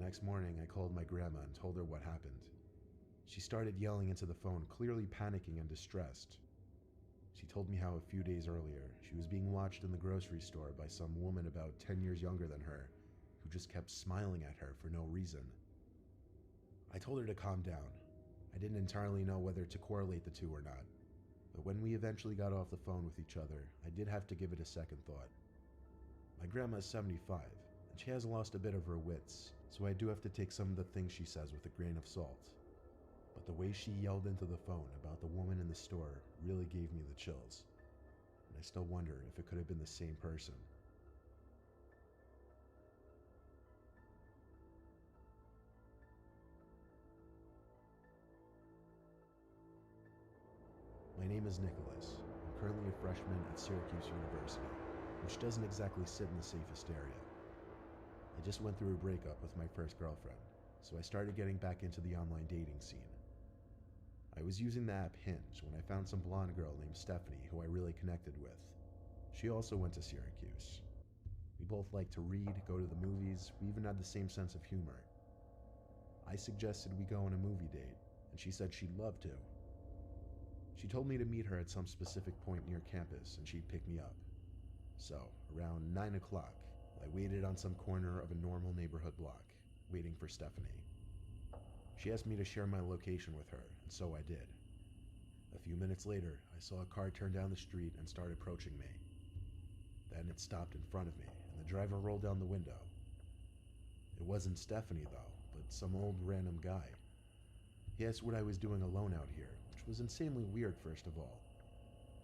next morning, I called my grandma and told her what happened. She started yelling into the phone, clearly panicking and distressed. She told me how a few days earlier, she was being watched in the grocery store by some woman about 10 years younger than her, who just kept smiling at her for no reason. I told her to calm down. I didn't entirely know whether to correlate the two or not, but when we eventually got off the phone with each other, I did have to give it a second thought. My grandma is 75, and she has lost a bit of her wits, so I do have to take some of the things she says with a grain of salt. But the way she yelled into the phone about the woman in the store really gave me the chills, and I still wonder if it could have been the same person. My name is Nicholas. I'm currently a freshman at Syracuse University, which doesn't exactly sit in the safest area. I just went through a breakup with my first girlfriend, so I started getting back into the online dating scene. I was using the app Hinge when I found some blonde girl named Stephanie who I really connected with. She also went to Syracuse. We both liked to read, go to the movies, we even had the same sense of humor. I suggested we go on a movie date, and she said she'd love to. She told me to meet her at some specific point near campus and she'd pick me up. So, around 9 o'clock, I waited on some corner of a normal neighborhood block, waiting for Stephanie. She asked me to share my location with her, and so I did. A few minutes later, I saw a car turn down the street and start approaching me. Then it stopped in front of me, and the driver rolled down the window. It wasn't Stephanie, though, but some old random guy. He asked what I was doing alone out here, which was insanely weird, first of all.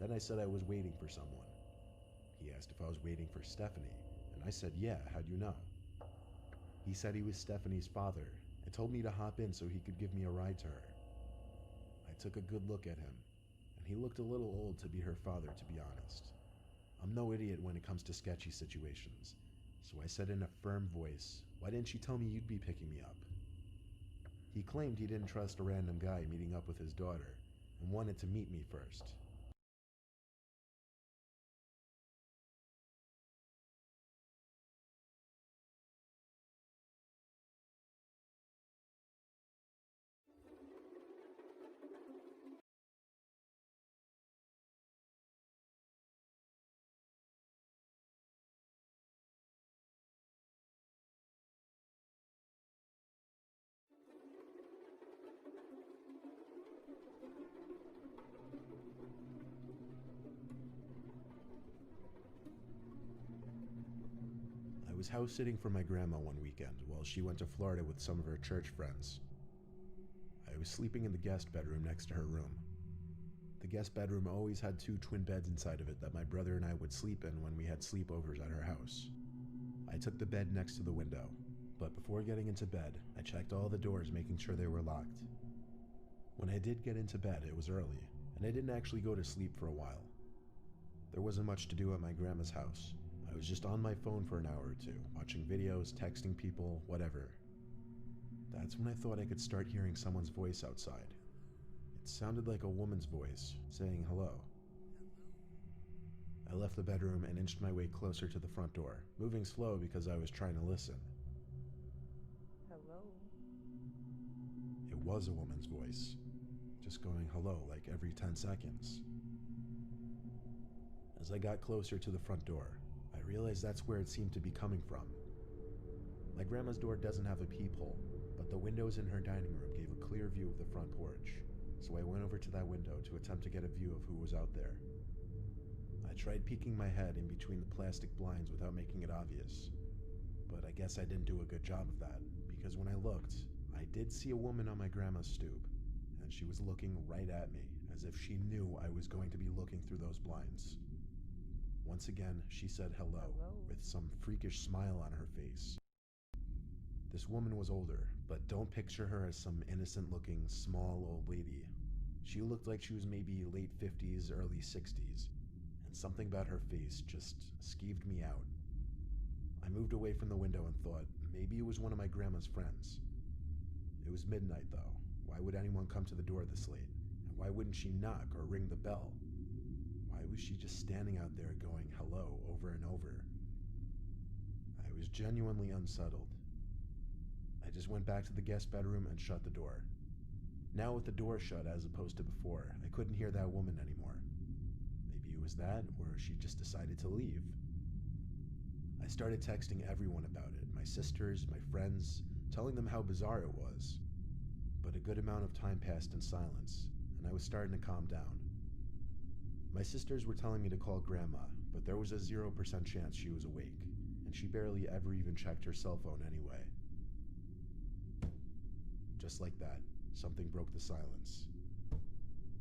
Then I said I was waiting for someone. He asked if I was waiting for Stephanie, and I said, yeah, how'd you know? He said he was Stephanie's father, and told me to hop in so he could give me a ride to her. I took a good look at him, and he looked a little old to be her father, to be honest. I'm no idiot when it comes to sketchy situations, so I said in a firm voice, why didn't you tell me you'd be picking me up? He claimed he didn't trust a random guy meeting up with his daughter, and wanted to meet me first. I was house sitting for my grandma one weekend while she went to Florida with some of her church friends. I was sleeping in the guest bedroom next to her room. The guest bedroom always had two twin beds inside of it that my brother and I would sleep in when we had sleepovers at her house. I took the bed next to the window, but before getting into bed, I checked all the doors making sure they were locked. When I did get into bed, it was early, and I didn't actually go to sleep for a while. There wasn't much to do at my grandma's house. I was just on my phone for an hour or two, watching videos, texting people, whatever. That's when I thought I could start hearing someone's voice outside. It sounded like a woman's voice, saying hello. I left the bedroom and inched my way closer to the front door, moving slow because I was trying to listen. Hello. It was a woman's voice, just going hello like every 10 seconds. As I got closer to the front door, I realized that's where it seemed to be coming from. My grandma's door doesn't have a peephole, but the windows in her dining room gave a clear view of the front porch, so I went over to that window to attempt to get a view of who was out there. I tried peeking my head in between the plastic blinds without making it obvious, but I guess I didn't do a good job of that, because when I looked, I did see a woman on my grandma's stoop, and she was looking right at me, as if she knew I was going to be looking through those blinds. Once again, she said hello, with some freakish smile on her face. This woman was older, but don't picture her as some innocent-looking, small old lady. She looked like she was maybe late 50s, early 60s, and something about her face just skeeved me out. I moved away from the window and thought maybe it was one of my grandma's friends. It was midnight, though. Why would anyone come to the door this late? And why wouldn't she knock or ring the bell? Why was she just standing out there going hello over and over? I was genuinely unsettled. I just went back to the guest bedroom and shut the door. Now with the door shut as opposed to before, I couldn't hear that woman anymore. Maybe it was that, or she just decided to leave. I started texting everyone about it, my sisters, my friends, telling them how bizarre it was. But a good amount of time passed in silence, and I was starting to calm down. My sisters were telling me to call Grandma, but there was a 0% chance she was awake, and she barely ever even checked her cell phone anyway. Just like that, something broke the silence.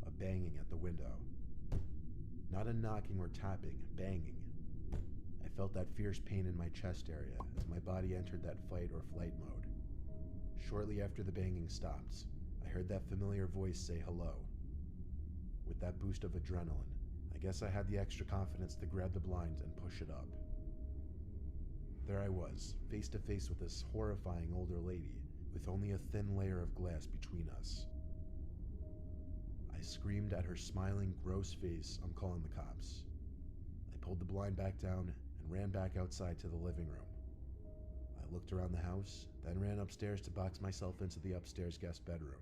A banging at the window. Not a knocking or tapping, banging. I felt that fierce pain in my chest area as my body entered that fight or flight mode. Shortly after the banging stopped, I heard that familiar voice say hello. With that boost of adrenaline, I guess I had the extra confidence to grab the blind and push it up. There I was, face to face with this horrifying older lady, with only a thin layer of glass between us. I screamed at her smiling, gross face, "I'm calling the cops." I pulled the blind back down and ran back outside to the living room. I looked around the house, then ran upstairs to box myself into the upstairs guest bedroom.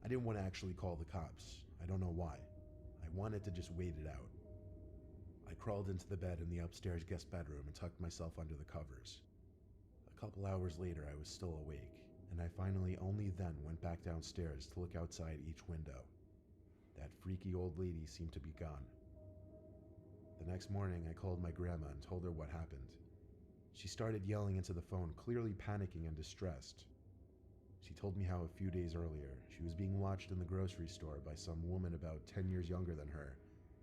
I didn't want to actually call the cops. I don't know why. I wanted to just wait it out. I crawled into the bed in the upstairs guest bedroom and tucked myself under the covers. A couple hours later, I was still awake, and I finally only then went back downstairs to look outside each window. That freaky old lady seemed to be gone. The next morning, I called my grandma and told her what happened. She started yelling into the phone, clearly panicking and distressed. She told me how a few days earlier, she was being watched in the grocery store by some woman about 10 years younger than her,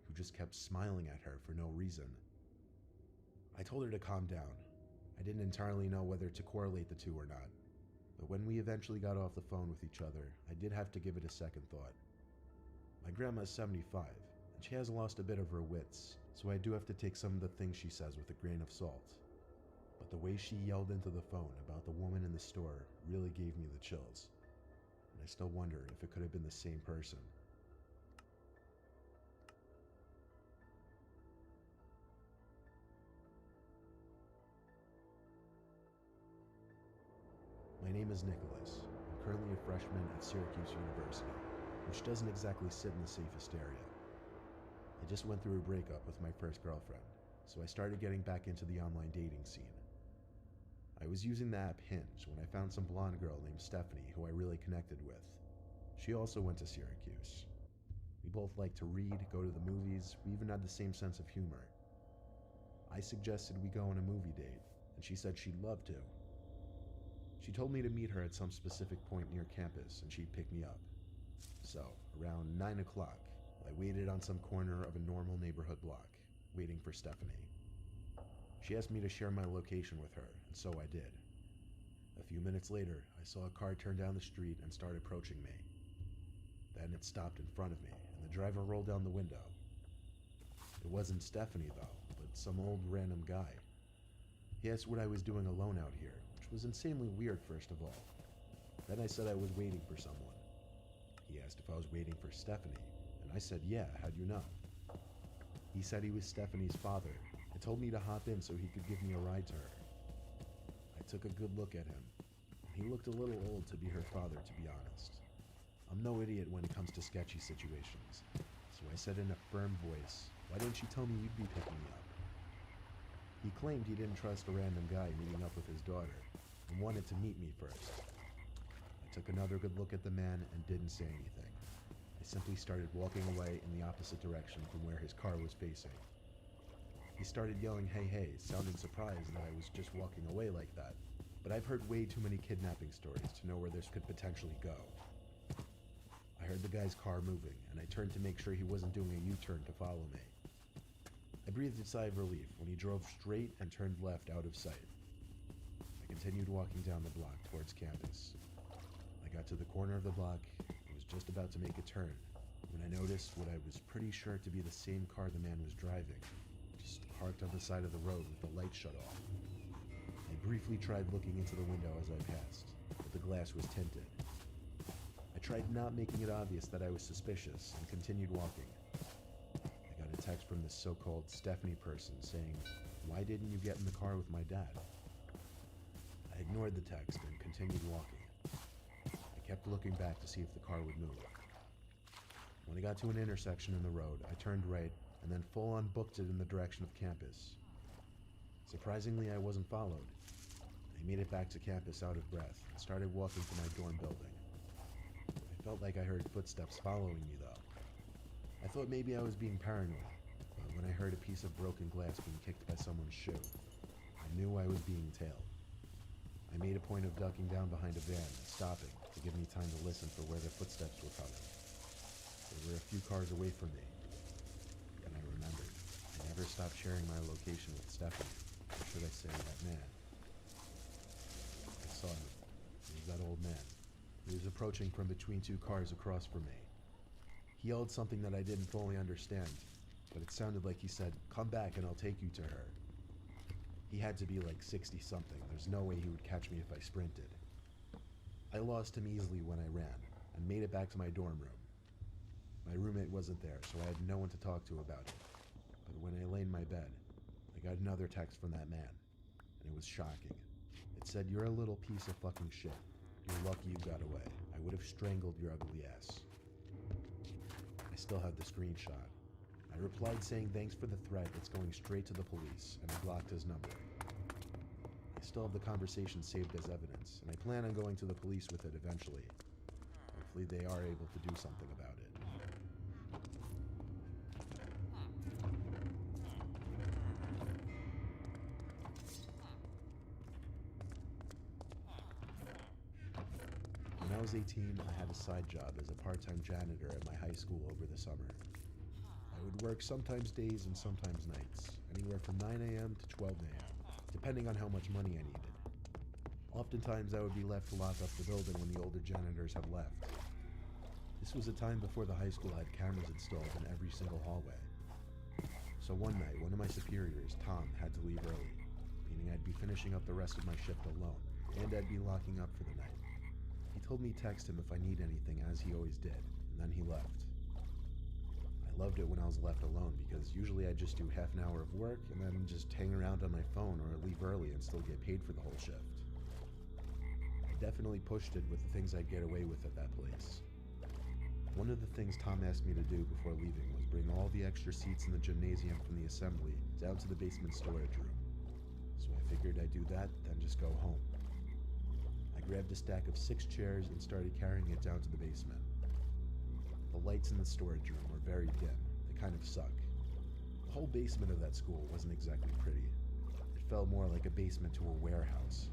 who just kept smiling at her for no reason. I told her to calm down. I didn't entirely know whether to correlate the two or not, but when we eventually got off the phone with each other, I did have to give it a second thought. My grandma is 75, and she has lost a bit of her wits, so I do have to take some of the things she says with a grain of salt. But the way she yelled into the phone about the woman in the store really gave me the chills, and I still wonder if it could have been the same person. My name is Nicholas. I'm currently a freshman at Syracuse University, which doesn't exactly sit in the safest area. I just went through a breakup with my first girlfriend, so I started getting back into the online dating scene. I was using the app Hinge when I found some blonde girl named Stephanie who I really connected with. She also went to Syracuse. We both liked to read, go to the movies, we even had the same sense of humor. I suggested we go on a movie date, and she said she'd love to. She told me to meet her at some specific point near campus and she'd pick me up. So, around 9 o'clock, I waited on some corner of a normal neighborhood block, waiting for Stephanie. She asked me to share my location with her, and so I did. A few minutes later, I saw a car turn down the street and start approaching me. Then it stopped in front of me, and the driver rolled down the window. It wasn't Stephanie, though, but some old random guy. He asked what I was doing alone out here, which was insanely weird first of all. Then I said I was waiting for someone. He asked if I was waiting for Stephanie, and I said, "Yeah, how'd you know?" He said he was Stephanie's father, and told me to hop in so he could give me a ride to her. I took a good look at him. He looked a little old to be her father, to be honest. I'm no idiot when it comes to sketchy situations, so I said in a firm voice, "Why didn't you tell me you'd be picking me up?" He claimed he didn't trust a random guy meeting up with his daughter, and wanted to meet me first. I took another good look at the man and didn't say anything. I simply started walking away in the opposite direction from where his car was facing. He started yelling, "Hey, hey," sounding surprised that I was just walking away like that, but I've heard way too many kidnapping stories to know where this could potentially go. I heard the guy's car moving, and I turned to make sure he wasn't doing a U-turn to follow me. I breathed a sigh of relief when he drove straight and turned left out of sight. I continued walking down the block towards campus. I got to the corner of the block and was just about to make a turn when I noticed what I was pretty sure to be the same car the man was driving, just parked on the side of the road with the light shut off. I briefly tried looking into the window as I passed, but the glass was tinted. I tried not making it obvious that I was suspicious and continued walking. I got a text from this so-called Stephanie person saying, "Why didn't you get in the car with my dad?" I I ignored the text and continued walking. I kept looking back to see if the car would move. When I got to an intersection in the road, I turned right and then full-on booked it in the direction of campus. Surprisingly, I wasn't followed. I made it back to campus out of breath and started walking to my dorm building. I felt like I heard footsteps following me, though. I thought maybe I was being paranoid, but when I heard a piece of broken glass being kicked by someone's shoe, I knew I was being tailed. I made a point of ducking down behind a van and stopping to give me time to listen for where the footsteps were coming. They were a few cars away from me, and I remembered I never stopped sharing my location with Stephanie, or should I say that man. I saw him. It was that old man. He was approaching from between two cars across from me. He yelled something that I didn't fully understand, but it sounded like he said, "Come back and I'll take you to her." He had to be like 60-something. There's no way he would catch me if I sprinted. I lost him easily when I ran, and made it back to my dorm room. My roommate wasn't there, so I had no one to talk to about it. But when I lay in my bed, I got another text from that man, and it was shocking. It said, "You're a little piece of fucking shit. You're lucky you got away. I would have strangled your ugly ass." I still have the screenshot. I replied saying thanks for the threat, it's going straight to the police, and I blocked his number. I still have the conversation saved as evidence, and I plan on going to the police with it eventually. Hopefully they are able to do something about it. When I was 18, I had a side job as a part-time janitor at my high school over the summer. I would work sometimes days and sometimes nights, anywhere from 9 a.m. to 12 a.m., depending on how much money I needed. Oftentimes I would be left to lock up the building when the older janitors had left. This was a time before the high school had cameras installed in every single hallway. So one night, one of my superiors, Tom, had to leave early, meaning I'd be finishing up the rest of my shift alone, and I'd be locking up for the night. He told me to text him if I need anything, as he always did, and then he left. I loved it when I was left alone, because usually I'd just do half an hour of work and then just hang around on my phone or leave early and still get paid for the whole shift. I definitely pushed it with the things I'd get away with at that place. One of the things Tom asked me to do before leaving was bring all the extra seats in the gymnasium from the assembly down to the basement storage room. So I figured I'd do that, then just go home. I grabbed a stack of 6 chairs and started carrying it down to the basement. The lights in the storage room were very dim. They kind of suck. The whole basement of that school wasn't exactly pretty. It felt more like a basement to a warehouse.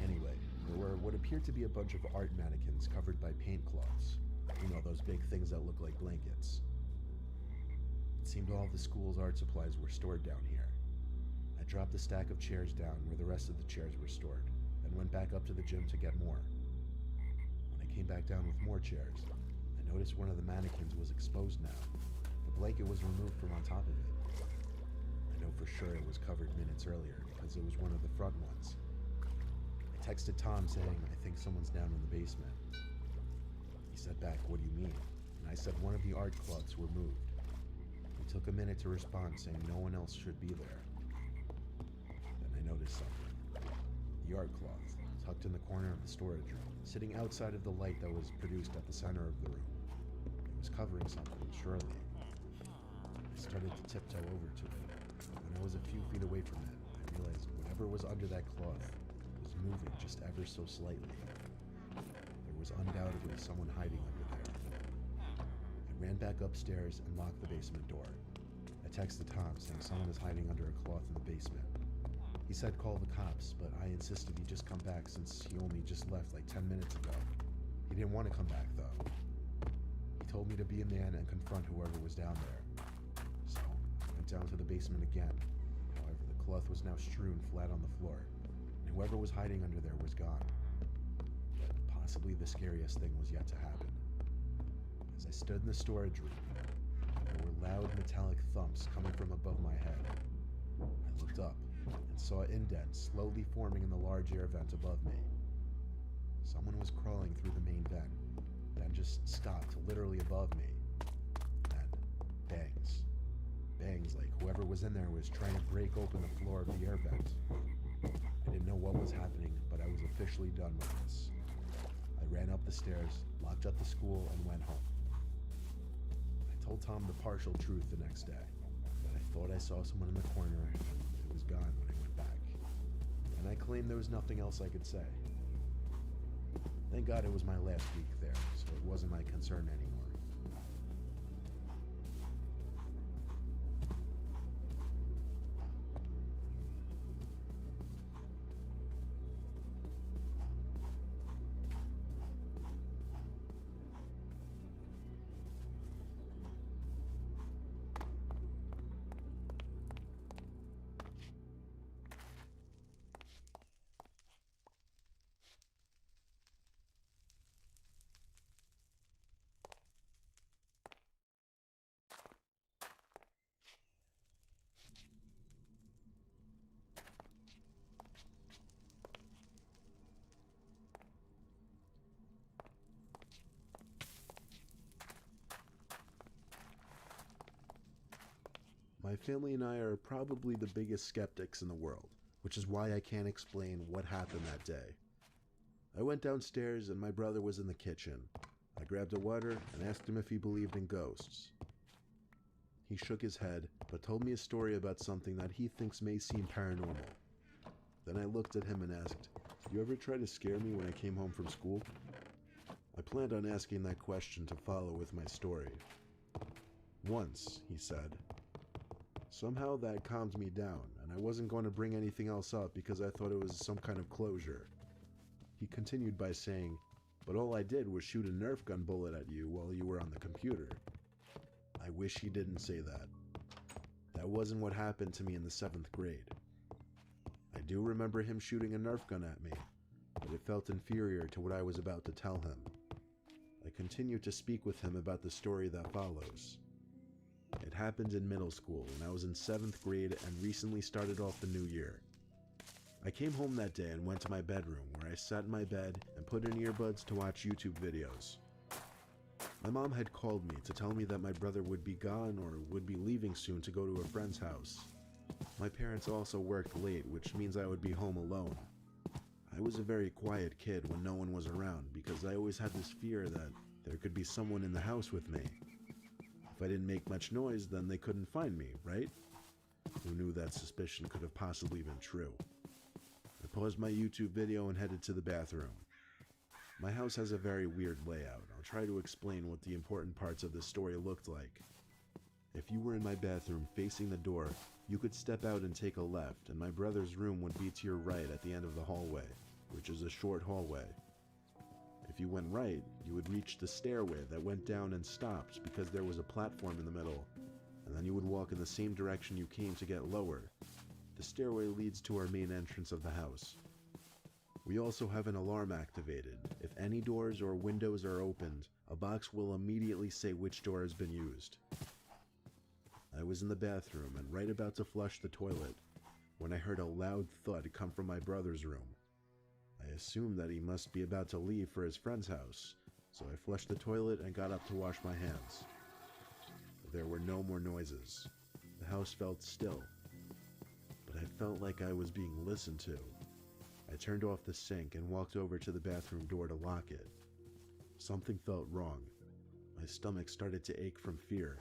Anyway, there were what appeared to be a bunch of art mannequins covered by paint cloths. You know, those big things that look like blankets. It seemed all the school's art supplies were stored down here. I dropped the stack of chairs down where the rest of the chairs were stored, then went back up to the gym to get more. When I came back down with more chairs, I noticed one of the mannequins was exposed now. The blanket was removed from on top of it. I know for sure it was covered minutes earlier because it was one of the front ones. I texted Tom saying, "I think someone's down in the basement." He said back, "What do you mean?" And I said one of the art cloths were moved. He took a minute to respond saying no one else should be there. Then I noticed something. The art cloth, tucked in the corner of the storage room, sitting outside of the light that was produced at the center of the room. It was covering something, surely. I started to tiptoe over to it. When I was a few feet away from it, I realized whatever was under that cloth was moving just ever so slightly. There was undoubtedly someone hiding under there. I ran back upstairs and locked the basement door. I texted Tom saying someone is hiding under a cloth in the basement. He said call the cops, but I insisted he just come back since he only just left like 10 minutes ago. He didn't want to come back though. He told me to be a man and confront whoever was down there. So I went down to the basement again. However, the cloth was now strewn flat on the floor, and whoever was hiding under there was gone. But possibly the scariest thing was yet to happen. As I stood in the storage room, there were loud metallic thumps coming from above my head. I looked up and saw indents slowly forming in the large air vent above me. Someone was crawling through the main vent, then just stopped literally above me. And bangs. Bangs like whoever was in there was trying to break open the floor of the air vent. I didn't know what was happening, but I was officially done with this. I ran up the stairs, locked up the school, and went home. I told Tom the partial truth the next day, that I thought I saw someone in the corner and it was gone when I went back. And I claimed there was nothing else I could say. Thank God it was my last week there, so it wasn't my concern anymore. My family and I are probably the biggest skeptics in the world, which is why I can't explain what happened that day. I went downstairs and my brother was in the kitchen. I grabbed a water and asked him if he believed in ghosts. He shook his head, but told me a story about something that he thinks may seem paranormal. Then I looked at him and asked, "Did you ever try to scare me when I came home from school?" I planned on asking that question to follow with my story. "Once," he said. Somehow that calmed me down, and I wasn't going to bring anything else up because I thought it was some kind of closure. He continued by saying, "But all I did was shoot a Nerf gun bullet at you while you were on the computer." I wish he didn't say that. That wasn't what happened to me in the 7th grade. I do remember him shooting a Nerf gun at me, but it felt inferior to what I was about to tell him. I continued to speak with him about the story that follows. It happened in middle school, and I was in 7th grade and recently started off the new year. I came home that day and went to my bedroom, where I sat in my bed and put in earbuds to watch YouTube videos. My mom had called me to tell me that my brother would be gone or would be leaving soon to go to a friend's house. My parents also worked late, which means I would be home alone. I was a very quiet kid when no one was around because I always had this fear that there could be someone in the house with me. If I didn't make much noise, then they couldn't find me, right? Who knew that suspicion could have possibly been true? I paused my YouTube video and headed to the bathroom. My house has a very weird layout. I'll try to explain what the important parts of this story looked like. If you were in my bathroom facing the door, you could step out and take a left, and my brother's room would be to your right at the end of the hallway, which is a short hallway. If you went right, you would reach the stairway that went down and stopped because there was a platform in the middle, and then you would walk in the same direction you came to get lower. The stairway leads to our main entrance of the house. We also have an alarm activated. If any doors or windows are opened, a box will immediately say which door has been used. I was in the bathroom and right about to flush the toilet when I heard a loud thud come from my brother's room. I assumed that he must be about to leave for his friend's house, so I flushed the toilet and got up to wash my hands. There were no more noises. The house felt still, but I felt like I was being listened to. I turned off the sink and walked over to the bathroom door to lock it. Something felt wrong. My stomach started to ache from fear.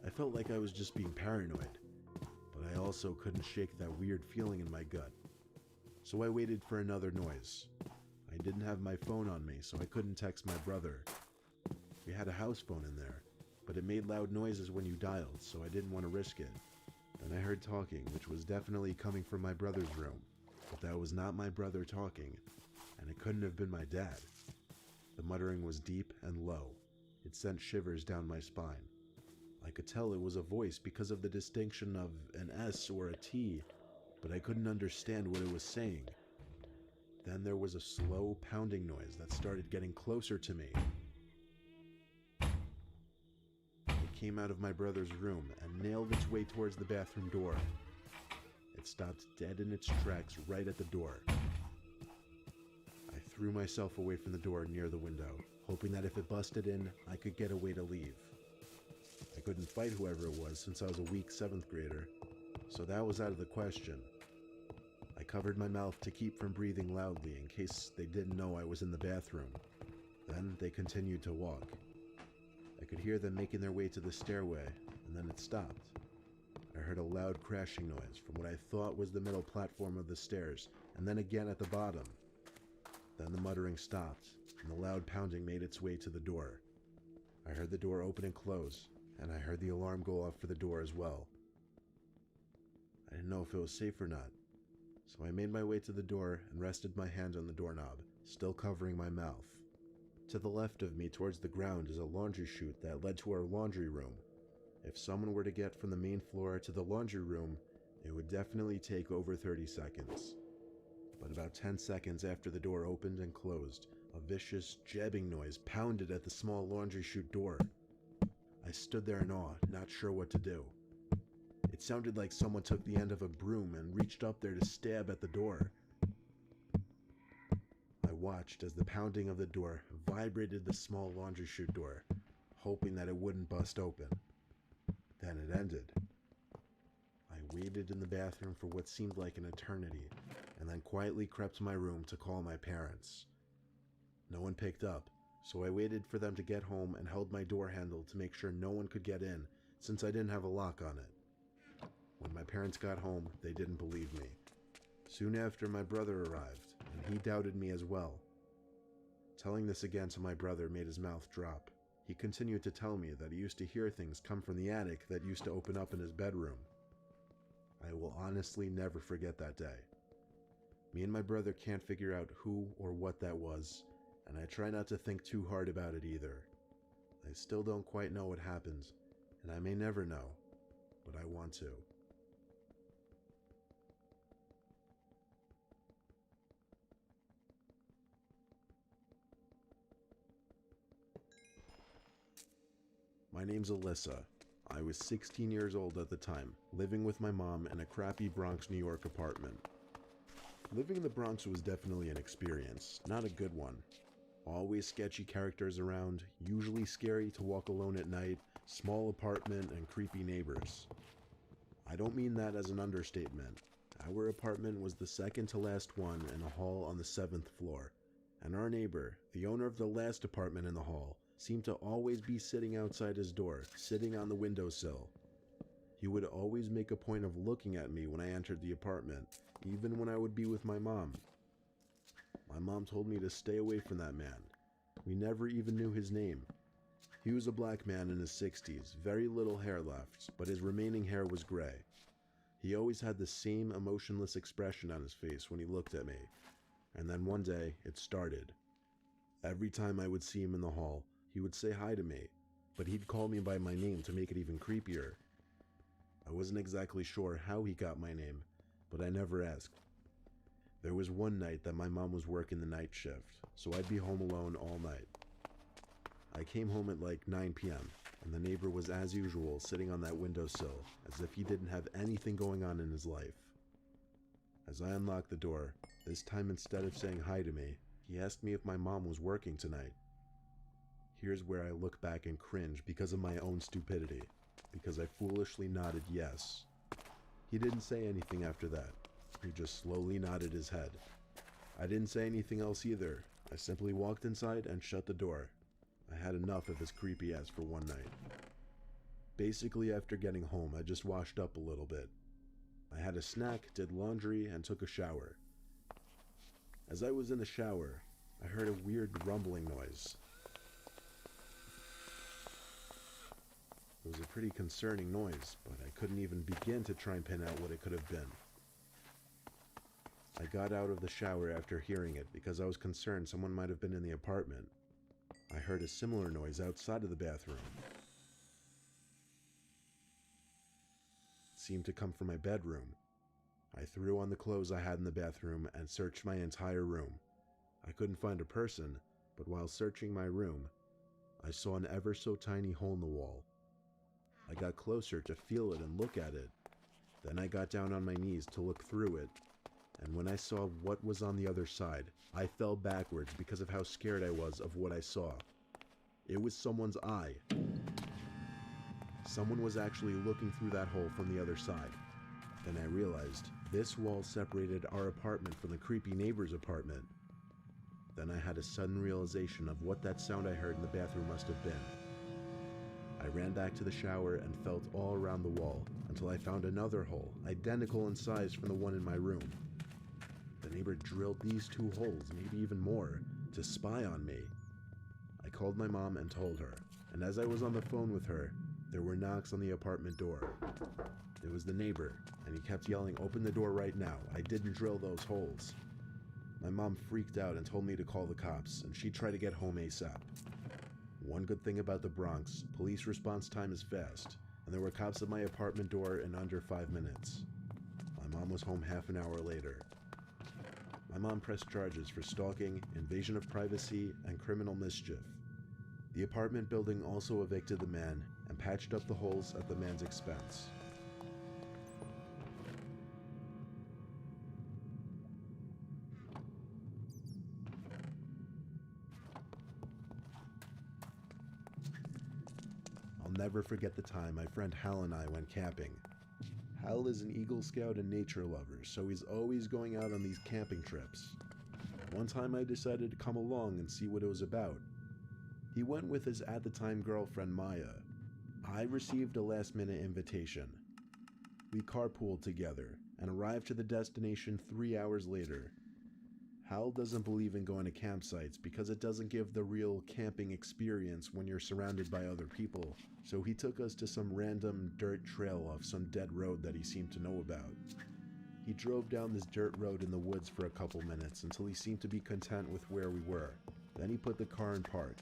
I felt like I was just being paranoid, but I also couldn't shake that weird feeling in my gut. So I waited for another noise. I didn't have my phone on me, so I couldn't text my brother. We had a house phone in there, but it made loud noises when you dialed, so I didn't want to risk it. Then I heard talking, which was definitely coming from my brother's room, but that was not my brother talking, and it couldn't have been my dad. The muttering was deep and low. It sent shivers down my spine. I could tell it was a voice because of the distinction of an S or a T, but I couldn't understand what it was saying. Then there was a slow pounding noise that started getting closer to me. It came out of my brother's room and nailed its way towards the bathroom door. It stopped dead in its tracks right at the door. I threw myself away from the door near the window, hoping that if it busted in, I could get away to leave. I couldn't fight whoever it was since I was a weak 7th grader, so that was out of the question. I covered my mouth to keep from breathing loudly in case they didn't know I was in the bathroom. Then they continued to walk. I could hear them making their way to the stairway, and then it stopped. I heard a loud crashing noise from what I thought was the middle platform of the stairs, and then again at the bottom. Then the muttering stopped, and the loud pounding made its way to the door. I heard the door open and close, and I heard the alarm go off for the door as well. I didn't know if it was safe or not, so I made my way to the door and rested my hand on the doorknob, still covering my mouth. To the left of me towards the ground is a laundry chute that led to our laundry room. If someone were to get from the main floor to the laundry room, it would definitely take over 30 seconds. But about 10 seconds after the door opened and closed, a vicious jabbing noise pounded at the small laundry chute door. I stood there in awe, not sure what to do. It sounded like someone took the end of a broom and reached up there to stab at the door. I watched as the pounding of the door vibrated the small laundry chute door, hoping that it wouldn't bust open. Then it ended. I waited in the bathroom for what seemed like an eternity, and then quietly crept to my room to call my parents. No one picked up, so I waited for them to get home and held my door handle to make sure no one could get in, since I didn't have a lock on it. When my parents got home, they didn't believe me. Soon after, my brother arrived, and he doubted me as well. Telling this again to my brother made his mouth drop. He continued to tell me that he used to hear things come from the attic that used to open up in his bedroom. I will honestly never forget that day. Me and my brother can't figure out who or what that was, and I try not to think too hard about it either. I still don't quite know what happened, and I may never know, but I want to. My name's Alyssa. I was 16 years old at the time, living with my mom in a crappy Bronx, New York apartment. Living in the Bronx was definitely an experience, not a good one. Always sketchy characters around, usually scary to walk alone at night, small apartment, and creepy neighbors. I don't mean that as an understatement. Our apartment was the second to last one in a hall on the 7th floor, and our neighbor, the owner of the last apartment in the hall, seemed to always be sitting outside his door, sitting on the windowsill. He would always make a point of looking at me when I entered the apartment, even when I would be with my mom. My mom told me to stay away from that man. We never even knew his name. He was a black man in his 60s, very little hair left, but his remaining hair was gray. He always had the same emotionless expression on his face when he looked at me, and then one day, it started. Every time I would see him in the hall, he would say hi to me, but he'd call me by my name to make it even creepier. I wasn't exactly sure how he got my name, but I never asked. There was one night that my mom was working the night shift, so I'd be home alone all night. I came home at like 9 p.m., and the neighbor was as usual sitting on that windowsill, as if he didn't have anything going on in his life. As I unlocked the door, this time instead of saying hi to me, he asked me if my mom was working tonight. Here's where I look back and cringe because of my own stupidity, because I foolishly nodded yes. He didn't say anything after that. He just slowly nodded his head. I didn't say anything else either. I simply walked inside and shut the door. I had enough of his creepy ass for one night. Basically, after getting home, I just washed up a little bit. I had a snack, did laundry, and took a shower. As I was in the shower, I heard a weird rumbling noise. It was a pretty concerning noise, but I couldn't even begin to try and pin out what it could have been. I got out of the shower after hearing it because I was concerned someone might have been in the apartment. I heard a similar noise outside of the bathroom. It seemed to come from my bedroom. I threw on the clothes I had in the bathroom and searched my entire room. I couldn't find a person, but while searching my room, I saw an ever so tiny hole in the wall. I got closer to feel it and look at it. Then I got down on my knees to look through it, and when I saw what was on the other side, I fell backwards because of how scared I was of what I saw. It was someone's eye. Someone was actually looking through that hole from the other side. Then I realized This wall separated our apartment from the creepy neighbor's apartment. Then I had a sudden realization of what that sound I heard in the bathroom must have been. I ran back to the shower and felt all around the wall until I found another hole, identical in size from the one in my room. The neighbor drilled these 2 holes, maybe even more, to spy on me. I called my mom and told her, and as I was on the phone with her, there were knocks on the apartment door. It was the neighbor, and he kept yelling, "Open the door right now, I didn't drill those holes." My mom freaked out and told me to call the cops, and she'd try to get home ASAP. One good thing about the Bronx, police response time is fast, and there were cops at my apartment door in under 5 minutes. My mom was home half an hour later. My mom pressed charges for stalking, invasion of privacy, and criminal mischief. The apartment building also evicted the man and patched up the holes at the man's expense. I'll never forget the time my friend Hal and I went camping. Hal is an Eagle Scout and nature lover, so he's always going out on these camping trips. One time I decided to come along and see what it was about. He went with his at-the-time girlfriend Maya. I received a last-minute invitation. We carpooled together and arrived to the destination 3 hours later. Hal doesn't believe in going to campsites because it doesn't give the real camping experience when you're surrounded by other people, so he took us to some random dirt trail off some dead road that he seemed to know about. He drove down this dirt road in the woods for a couple minutes until he seemed to be content with where we were. Then he put the car in park.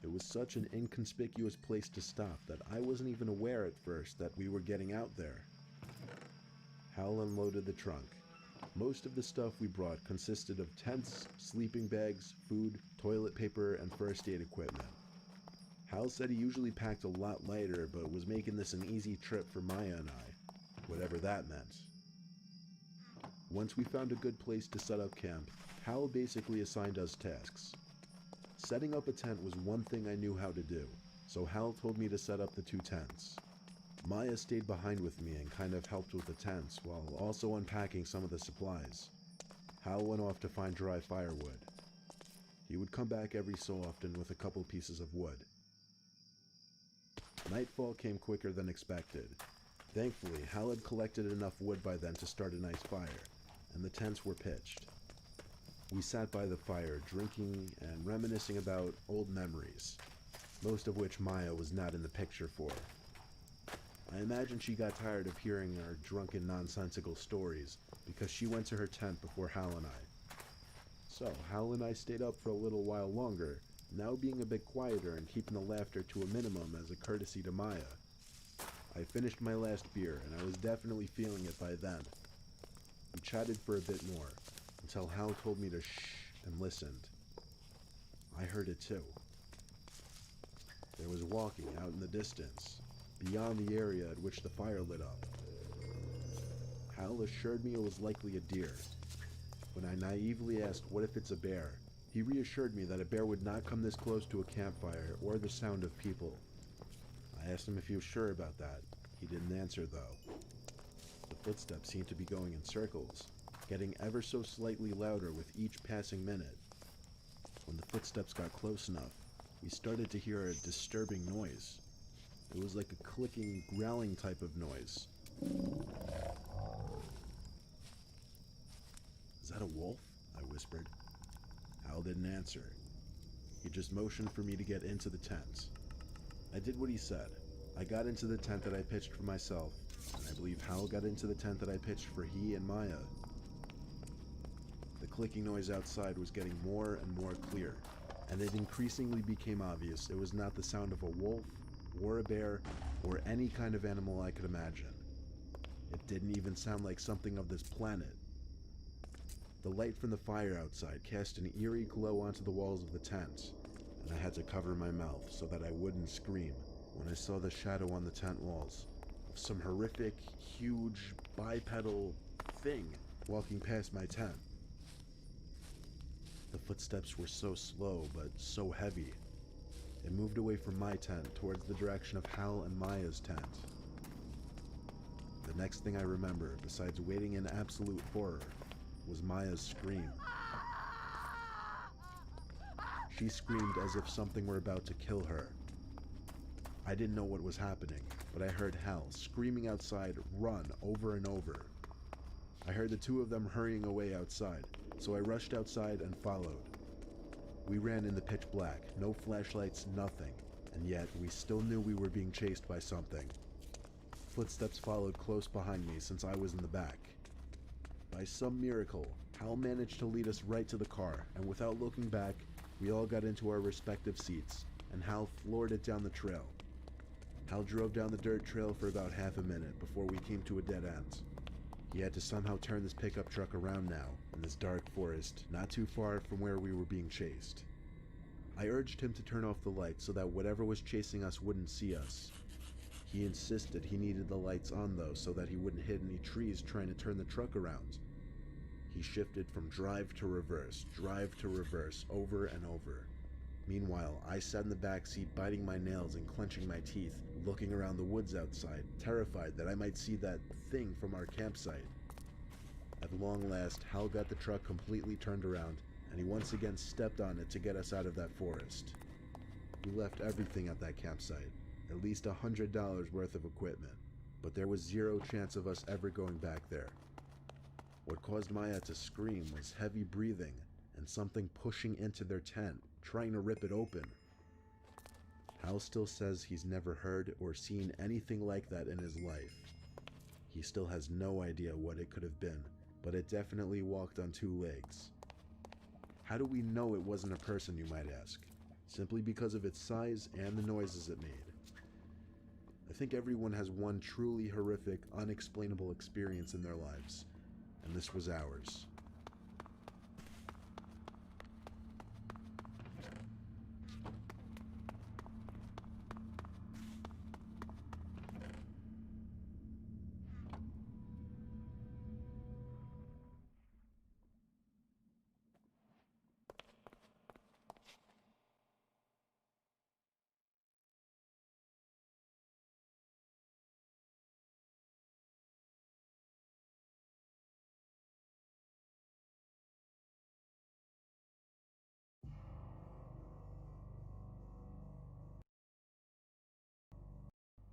It was such an inconspicuous place to stop that I wasn't even aware at first that we were getting out there. Hal unloaded the trunk. Most of the stuff we brought consisted of tents, sleeping bags, food, toilet paper, and first aid equipment. Hal said he usually packed a lot lighter, but was making this an easy trip for Maya and I, whatever that meant. Once we found a good place to set up camp, Hal basically assigned us tasks. Setting up a tent was one thing I knew how to do, so Hal told me to set up the 2 tents. Maya stayed behind with me and kind of helped with the tents, while also unpacking some of the supplies. Hal went off to find dry firewood. He would come back every so often with a couple pieces of wood. Nightfall came quicker than expected. Thankfully, Hal had collected enough wood by then to start a nice fire, and the tents were pitched. We sat by the fire, drinking and reminiscing about old memories, most of which Maya was not in the picture for. I imagine she got tired of hearing our drunken, nonsensical stories because she went to her tent before Hal and I. So, Hal and I stayed up for a little while longer, now being a bit quieter and keeping the laughter to a minimum as a courtesy to Maya. I finished my last beer, and I was definitely feeling it by then. We chatted for a bit more, until Hal told me to shh and listened. I heard it too. There was walking out in the distance, beyond the area at which the fire lit up. Hal assured me it was likely a deer. When I naively asked, "What if it's a bear?" he reassured me that a bear would not come this close to a campfire or the sound of people. I asked him if he was sure about that. He didn't answer, though. The footsteps seemed to be going in circles, getting ever so slightly louder with each passing minute. When the footsteps got close enough, we started to hear a disturbing noise. It was like a clicking, growling type of noise. "Is that a wolf?" I whispered. Hal didn't answer. He just motioned for me to get into the tent. I did what he said. I got into the tent that I pitched for myself, and I believe Hal got into the tent that I pitched for he and Maya. The clicking noise outside was getting more and more clear, and it increasingly became obvious it was not the sound of a wolf, or a bear, or any kind of animal I could imagine. It didn't even sound like something of this planet. The light from the fire outside cast an eerie glow onto the walls of the tent, and I had to cover my mouth so that I wouldn't scream when I saw the shadow on the tent walls of some horrific, huge, bipedal thing walking past my tent. The footsteps were so slow, but so heavy. It moved away from my tent towards the direction of Hal and Maya's tent. The next thing I remember, besides waiting in absolute horror, was Maya's scream. She screamed as if something were about to kill her. I didn't know what was happening, but I heard Hal screaming outside, "Run," over and over. I heard the two of them hurrying away outside, so I rushed outside and followed. We ran in the pitch black, no flashlights, nothing, and yet we still knew we were being chased by something. Footsteps followed close behind me since I was in the back. By some miracle, Hal managed to lead us right to the car, and without looking back, we all got into our respective seats, and Hal floored it down the trail. Hal drove down the dirt trail for about half a minute before we came to a dead end. He had to somehow turn this pickup truck around now, in this dark forest, not too far from where we were being chased. I urged him to turn off the lights so that whatever was chasing us wouldn't see us. He insisted he needed the lights on though so that he wouldn't hit any trees trying to turn the truck around. He shifted from drive to reverse, over and over. Meanwhile, I sat in the back seat biting my nails and clenching my teeth, looking around the woods outside, terrified that I might see that thing from our campsite. At long last, Hal got the truck completely turned around, and he once again stepped on it to get us out of that forest. We left everything at that campsite, at least $100 worth of equipment, but there was zero chance of us ever going back there. What caused Maya to scream was heavy breathing and something pushing into their tent, trying to rip it open. Hal still says he's never heard or seen anything like that in his life. He still has no idea what it could have been, but it definitely walked on two legs. How do we know it wasn't a person, you might ask? Simply because of its size and the noises it made. I think everyone has one truly horrific, unexplainable experience in their lives, and this was ours.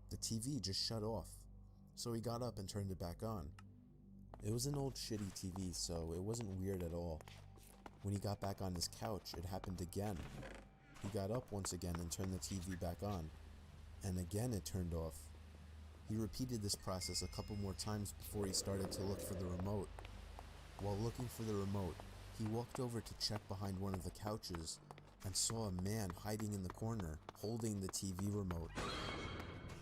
The TV just shut off, so he got up and turned it back on. It was an old shitty TV, so it wasn't weird at all. When he got back on his couch, it happened again. He got up once again and turned the TV back on, and again it turned off. He repeated this process a couple more times before he started to look for the remote. While looking for the remote, he walked over to check behind one of the couches and saw a man hiding in the corner, holding the TV remote.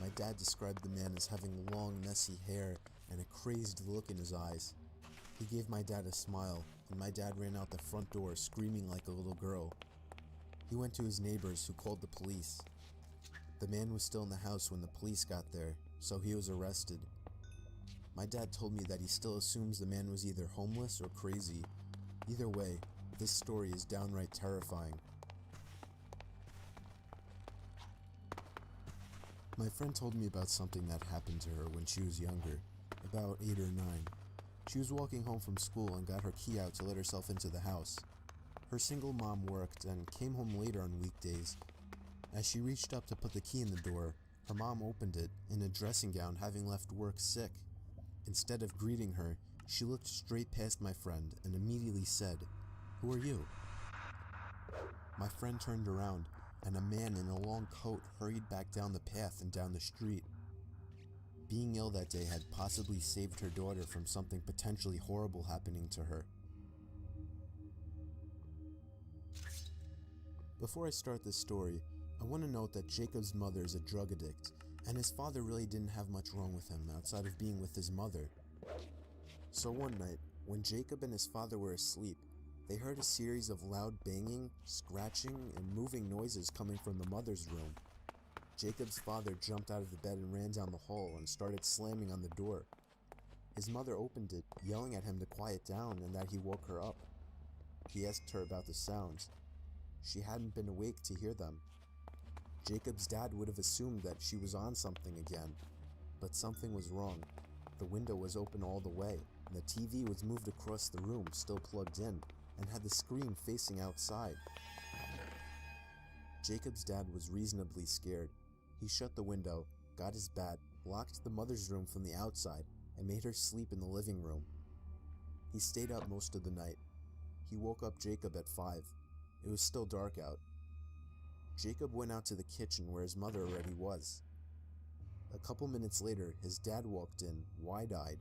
My dad described the man as having long, messy hair and a crazed look in his eyes. He gave my dad a smile, and my dad ran out the front door screaming like a little girl. He went to his neighbors, who called the police. The man was still in the house when the police got there, so he was arrested. My dad told me that he still assumes the man was either homeless or crazy. Either way, this story is downright terrifying. My friend told me about something that happened to her when she was younger, about 8 or 9. She was walking home from school and got her key out to let herself into the house. Her single mom worked and came home later on weekdays. As she reached up to put the key in the door, her mom opened it in a dressing gown, having left work sick. Instead of greeting her, she looked straight past my friend and immediately said, "Who are you?" My friend turned around, and a man in a long coat hurried back down the path and down the street. Being ill that day had possibly saved her daughter from something potentially horrible happening to her. Before I start this story, I want to note that Jacob's mother is a drug addict, and his father really didn't have much wrong with him outside of being with his mother. So one night, when Jacob and his father were asleep, they heard a series of loud banging, scratching, and moving noises coming from the mother's room. Jacob's father jumped out of the bed and ran down the hall and started slamming on the door. His mother opened it, yelling at him to quiet down and that he woke her up. He asked her about the sounds. She hadn't been awake to hear them. Jacob's dad would have assumed that she was on something again, but something was wrong. The window was open all the way, and the TV was moved across the room, still plugged in, and had the screen facing outside. Jacob's dad was reasonably scared. He shut the window, got his bat, locked the mother's room from the outside, and made her sleep in the living room. He stayed up most of the night. He woke up Jacob at 5. It was still dark out. Jacob went out to the kitchen where his mother already was. A couple minutes later, his dad walked in, wide-eyed.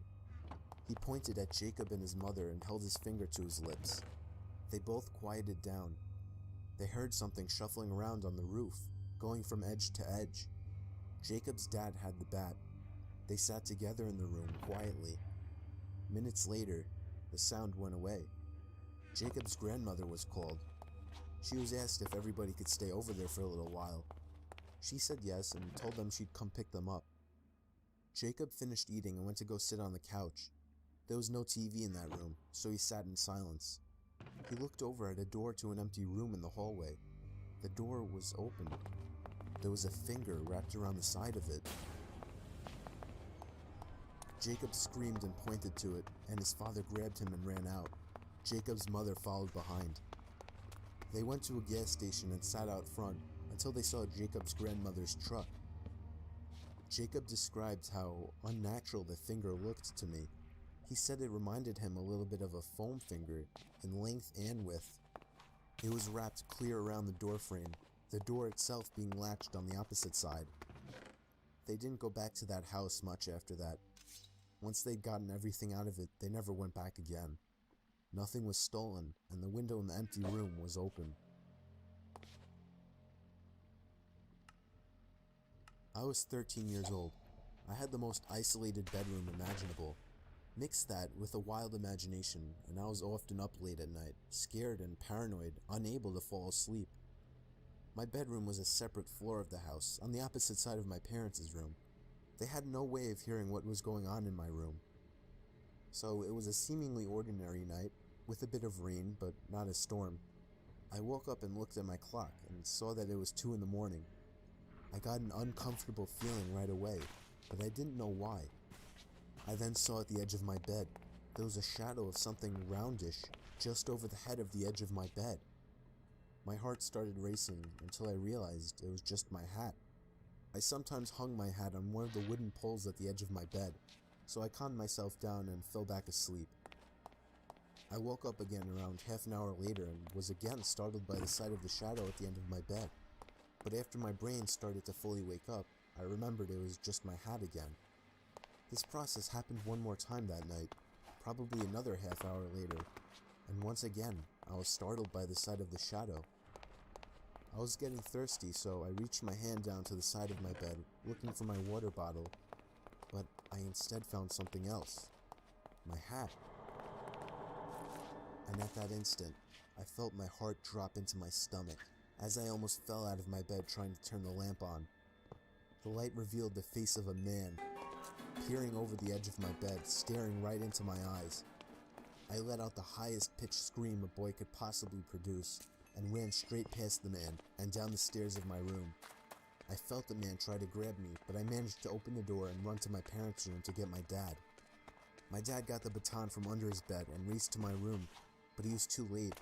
He pointed at Jacob and his mother and held his finger to his lips. They both quieted down. They heard something shuffling around on the roof, going from edge to edge. Jacob's dad had the bat. They sat together in the room, quietly. Minutes later, the sound went away. Jacob's grandmother was called. She was asked if everybody could stay over there for a little while. She said yes and told them she'd come pick them up. Jacob finished eating and went to go sit on the couch. There was no TV in that room, so he sat in silence. He looked over at a door to an empty room in the hallway. The door was open. There was a finger wrapped around the side of it. Jacob screamed and pointed to it, and his father grabbed him and ran out. Jacob's mother followed behind. They went to a gas station and sat out front until they saw Jacob's grandmother's truck. Jacob described how unnatural the finger looked to me. He said it reminded him a little bit of a foam finger in length and width. It was wrapped clear around the door frame, the door itself being latched on the opposite side. They didn't go back to that house much after that. Once they'd gotten everything out of it, they never went back again. Nothing was stolen, and the window in the empty room was open. I was 13 years old. I had the most isolated bedroom imaginable. Mix that with a wild imagination, and I was often up late at night, scared and paranoid, unable to fall asleep. My bedroom was a separate floor of the house, on the opposite side of my parents' room. They had no way of hearing what was going on in my room. So it was a seemingly ordinary night, with a bit of rain, but not a storm. I woke up and looked at my clock, and saw that it was 2 in the morning. I got an uncomfortable feeling right away, but I didn't know why. I then saw at the edge of my bed, there was a shadow of something roundish, just over the head of the edge of my bed. My heart started racing until I realized it was just my hat. I sometimes hung my hat on one of the wooden poles at the edge of my bed, so I calmed myself down and fell back asleep. I woke up again around half an hour later and was again startled by the sight of the shadow at the end of my bed. But after my brain started to fully wake up, I remembered it was just my hat again. This process happened one more time that night, probably another half hour later, and once again, I was startled by the sight of the shadow. I was getting thirsty, so I reached my hand down to the side of my bed, looking for my water bottle, but I instead found something else. My hat. And at that instant, I felt my heart drop into my stomach, as I almost fell out of my bed trying to turn the lamp on. The light revealed the face of a man, peering over the edge of my bed, staring right into my eyes. I let out the highest pitched scream a boy could possibly produce, and ran straight past the man, and down the stairs of my room. I felt the man try to grab me, but I managed to open the door and run to my parents' room to get my dad. My dad got the baton from under his bed and raced to my room, but he was too late.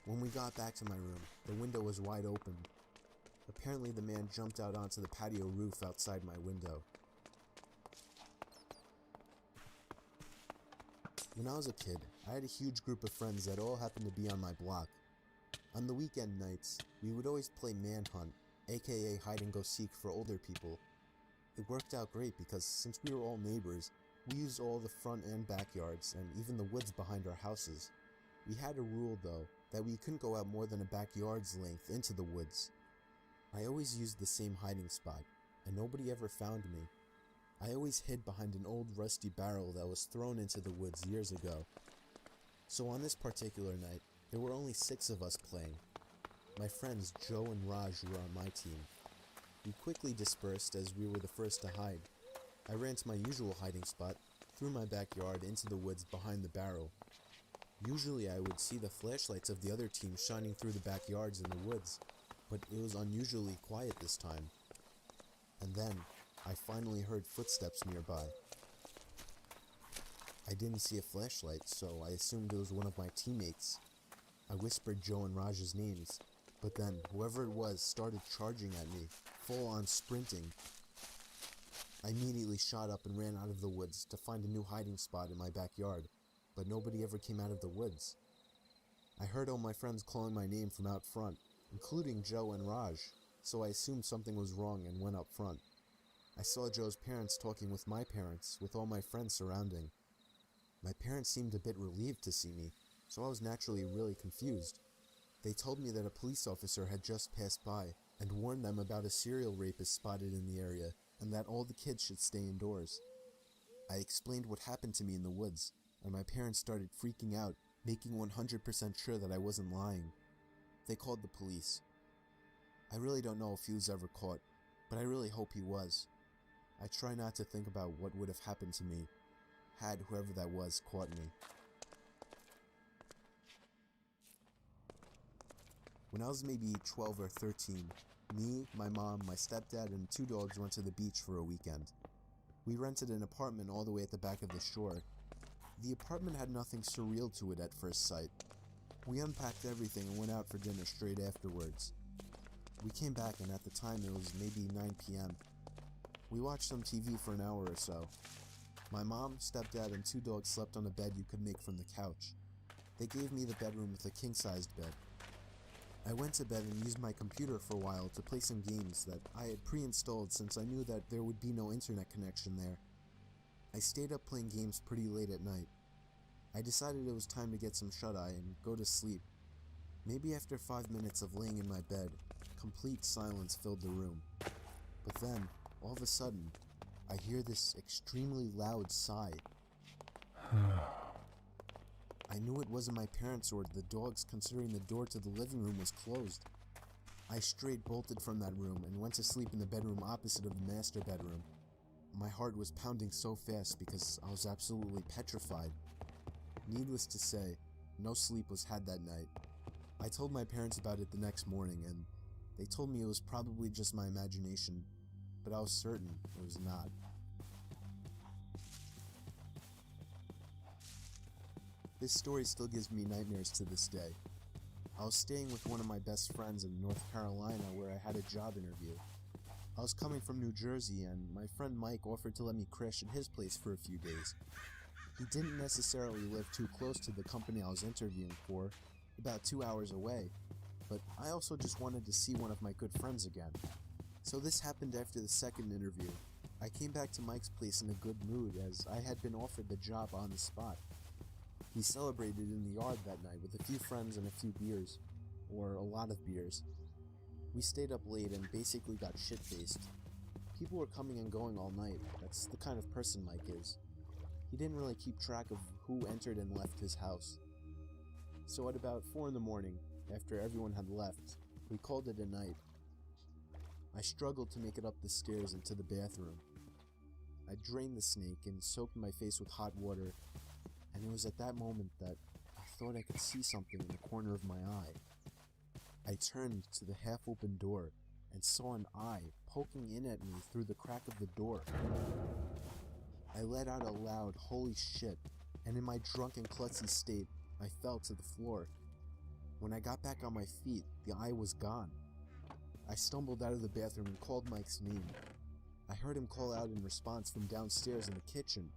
When we got back to my room, the window was wide open. Apparently the man jumped out onto the patio roof outside my window. When I was a kid, I had a huge group of friends that all happened to be on my block. On the weekend nights, we would always play manhunt, aka hide and go seek for older people. It worked out great because since we were all neighbors, we used all the front and backyards and even the woods behind our houses. We had a rule though, that we couldn't go out more than a backyard's length into the woods. I always used the same hiding spot, and nobody ever found me. I always hid behind an old rusty barrel that was thrown into the woods years ago. So on this particular night, there were only 6 of us playing. My friends Joe and Raj were on my team. We quickly dispersed as we were the first to hide. I ran to my usual hiding spot, through my backyard into the woods behind the barrel. Usually I would see the flashlights of the other team shining through the backyards in the woods, but it was unusually quiet this time. And then, I finally heard footsteps nearby. I didn't see a flashlight, so I assumed it was one of my teammates. I whispered Joe and Raj's names, but then whoever it was started charging at me, full on sprinting. I immediately shot up and ran out of the woods to find a new hiding spot in my backyard, but nobody ever came out of the woods. I heard all my friends calling my name from out front, including Joe and Raj, so I assumed something was wrong and went up front. I saw Joe's parents talking with my parents, with all my friends surrounding. My parents seemed a bit relieved to see me, so I was naturally really confused. They told me that a police officer had just passed by and warned them about a serial rapist spotted in the area and that all the kids should stay indoors. I explained what happened to me in the woods, and my parents started freaking out, making 100% sure that I wasn't lying. They called the police. I really don't know if he was ever caught, but I really hope he was. I try not to think about what would have happened to me had whoever that was caught me. When I was maybe 12 or 13, me, my mom, my stepdad, and 2 dogs went to the beach for a weekend. We rented an apartment all the way at the back of the shore. The apartment had nothing surreal to it at first sight. We unpacked everything and went out for dinner straight afterwards. We came back and at the time it was maybe 9 p.m. We watched some TV for an hour or so. My mom, stepdad, and 2 dogs slept on a bed you could make from the couch. They gave me the bedroom with a king-sized bed. I went to bed and used my computer for a while to play some games that I had pre-installed since I knew that there would be no internet connection there. I stayed up playing games pretty late at night. I decided it was time to get some shut-eye and go to sleep. Maybe after 5 minutes of laying in my bed, complete silence filled the room. But then, all of a sudden, I hear this extremely loud sigh. I knew it wasn't my parents or the dogs, considering the door to the living room was closed. I straight bolted from that room and went to sleep in the bedroom opposite of the master bedroom. My heart was pounding so fast because I was absolutely petrified. Needless to say, no sleep was had that night. I told my parents about it the next morning and they told me it was probably just my imagination, but I was certain it was not. This story still gives me nightmares to this day. I was staying with one of my best friends in North Carolina where I had a job interview. I was coming from New Jersey and my friend Mike offered to let me crash at his place for a few days. He didn't necessarily live too close to the company I was interviewing for, about 2 hours away, but I also just wanted to see one of my good friends again. So this happened after the second interview. I came back to Mike's place in a good mood as I had been offered the job on the spot. We celebrated in the yard that night with a few friends and a few beers, or a lot of beers. We stayed up late and basically got shit-faced. People were coming and going all night. That's the kind of person Mike is. He didn't really keep track of who entered and left his house. So at about 4 in the morning, after everyone had left, we called it a night. I struggled to make it up the stairs and to the bathroom. I drained the snake and soaked my face with hot water, and it was at that moment that I thought I could see something in the corner of my eye. I turned to the half-open door and saw an eye poking in at me through the crack of the door. I let out a loud, "Holy shit," and in my drunken, klutzy state, I fell to the floor. When I got back on my feet, the eye was gone. I stumbled out of the bathroom and called Mike's name. I heard him call out in response from downstairs in the kitchen.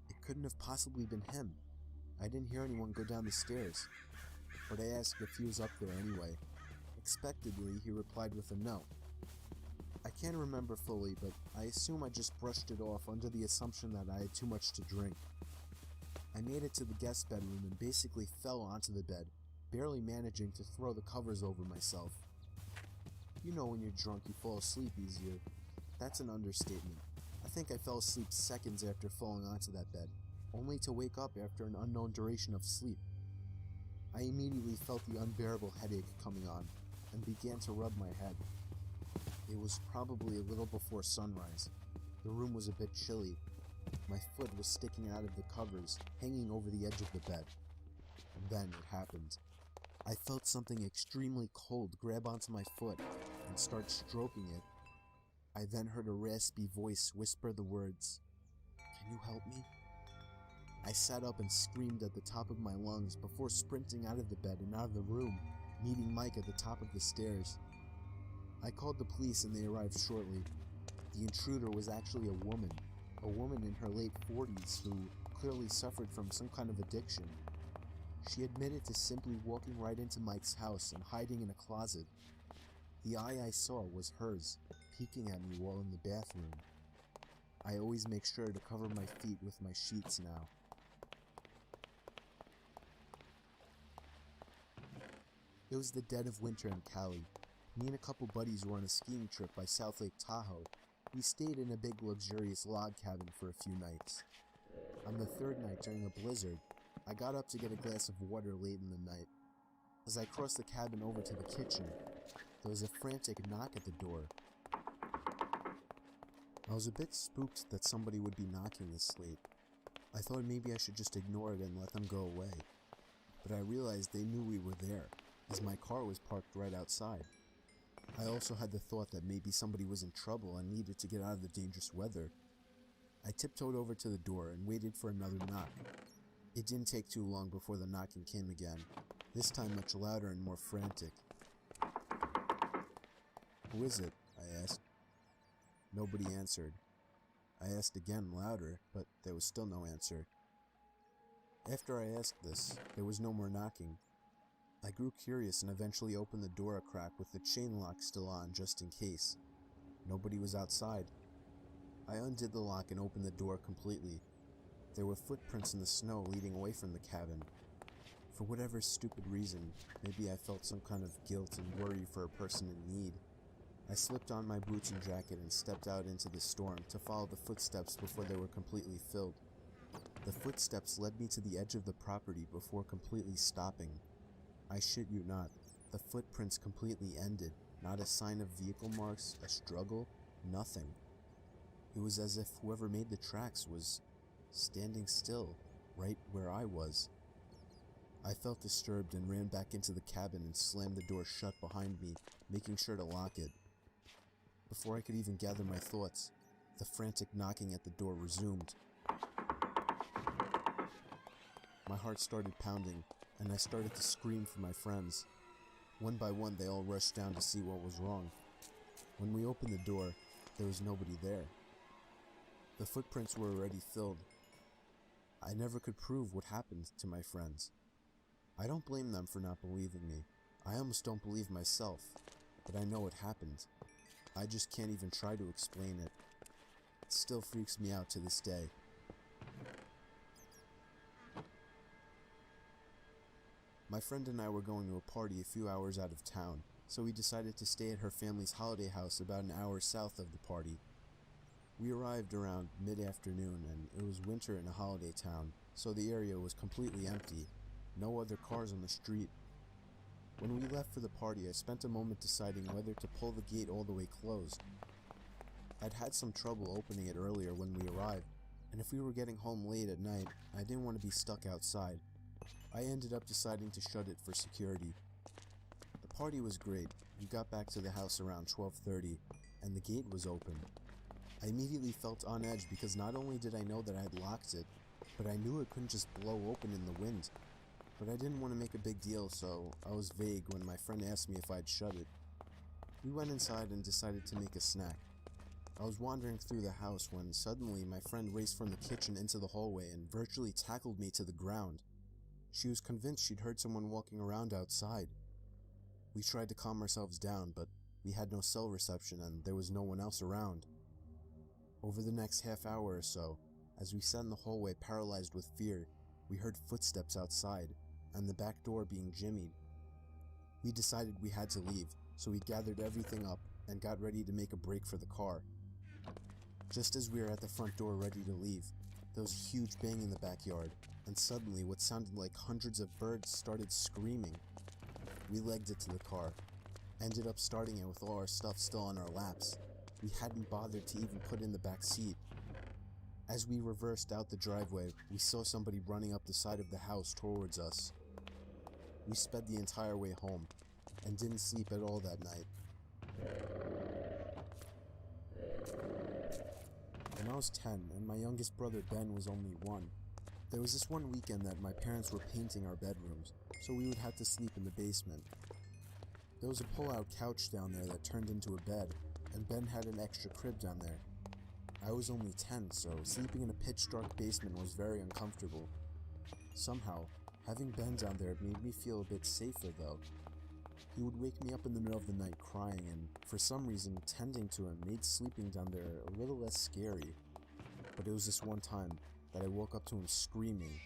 It couldn't have possibly been him. I didn't hear anyone go down the stairs, but I asked if he was up there anyway. Expectedly, he replied with a no. I can't remember fully, but I assume I just brushed it off under the assumption that I had too much to drink. I made it to the guest bedroom and basically fell onto the bed, barely managing to throw the covers over myself. You know when you're drunk you fall asleep easier. That's an understatement. I think I fell asleep seconds after falling onto that bed, only to wake up after an unknown duration of sleep. I immediately felt the unbearable headache coming on, and began to rub my head. It was probably a little before sunrise. The room was a bit chilly. My foot was sticking out of the covers, hanging over the edge of the bed. And then it happened. I felt something extremely cold grab onto my foot and start stroking it. I then heard a raspy voice whisper the words, "Can you help me?" I sat up and screamed at the top of my lungs before sprinting out of the bed and out of the room, meeting Mike at the top of the stairs. I called the police and they arrived shortly. The intruder was actually a woman in her late 40s who clearly suffered from some kind of addiction. She admitted to simply walking right into Mike's house and hiding in a closet. The eye I saw was hers, peeking at me while in the bathroom. I always make sure to cover my feet with my sheets now. It was the dead of winter in Cali. Me and a couple buddies were on a skiing trip by South Lake Tahoe. We stayed in a big luxurious log cabin for a few nights. On the third night during a blizzard, I got up to get a glass of water late in the night. As I crossed the cabin over to the kitchen, there was a frantic knock at the door. I was a bit spooked that somebody would be knocking this late. I thought maybe I should just ignore it and let them go away. But I realized they knew we were there, as my car was parked right outside. I also had the thought that maybe somebody was in trouble and needed to get out of the dangerous weather. I tiptoed over to the door and waited for another knock. It didn't take too long before the knocking came again, this time much louder and more frantic. "Who is it?" I asked. Nobody answered. I asked again louder, but there was still no answer. After I asked this, there was no more knocking. I grew curious and eventually opened the door a crack with the chain lock still on just in case. Nobody was outside. I undid the lock and opened the door completely. There were footprints in the snow leading away from the cabin. For whatever stupid reason, maybe I felt some kind of guilt and worry for a person in need. I slipped on my boots and jacket and stepped out into the storm to follow the footsteps before they were completely filled. The footsteps led me to the edge of the property before completely stopping. I shit you not, the footprints completely ended, not a sign of vehicle marks, a struggle, nothing. It was as if whoever made the tracks was standing still, right where I was. I felt disturbed and ran back into the cabin and slammed the door shut behind me, making sure to lock it. Before I could even gather my thoughts, the frantic knocking at the door resumed. My heart started pounding, and I started to scream for my friends. One by one, they all rushed down to see what was wrong. When we opened the door, there was nobody there. The footprints were already filled. I never could prove what happened to my friends. I don't blame them for not believing me. I almost don't believe myself, but I know it happened. I just can't even try to explain it. It still freaks me out to this day. My friend and I were going to a party a few hours out of town, so we decided to stay at her family's holiday house about an hour south of the party. We arrived around mid-afternoon, and it was winter in a holiday town, so the area was completely empty. No other cars on the street. When we left for the party, I spent a moment deciding whether to pull the gate all the way closed. I'd had some trouble opening it earlier when we arrived, and if we were getting home late at night, I didn't want to be stuck outside. I ended up deciding to shut it for security. The party was great. We got back to the house around 12:30, and the gate was open. I immediately felt on edge because not only did I know that I had locked it, but I knew it couldn't just blow open in the wind. But I didn't want to make a big deal, so I was vague when my friend asked me if I'd shut it. We went inside and decided to make a snack. I was wandering through the house when suddenly my friend raced from the kitchen into the hallway and virtually tackled me to the ground. She was convinced she'd heard someone walking around outside. We tried to calm ourselves down, but we had no cell reception and there was no one else around. Over the next half hour or so, as we sat in the hallway paralyzed with fear, we heard footsteps outside and the back door being jimmied. We decided we had to leave, so we gathered everything up and got ready to make a break for the car. Just as we were at the front door ready to leave, there was a huge bang in the backyard, and suddenly what sounded like hundreds of birds started screaming. We legged it to the car, ended up starting it with all our stuff still on our laps. We hadn't bothered to even put in the back seat. As we reversed out the driveway, we saw somebody running up the side of the house towards us. We sped the entire way home, and didn't sleep at all that night. When I was 10, and my youngest brother Ben was only 1, There was this one weekend that my parents were painting our bedrooms, so we would have to sleep in the basement. There was a pull-out couch down there that turned into a bed, and Ben had an extra crib down there. I was only 10, so sleeping in a pitch-dark basement was very uncomfortable. Somehow, having Ben down there made me feel a bit safer though. He would wake me up in the middle of the night crying, and for some reason, tending to him made sleeping down there a little less scary. But it was this one time that I woke up to him screaming.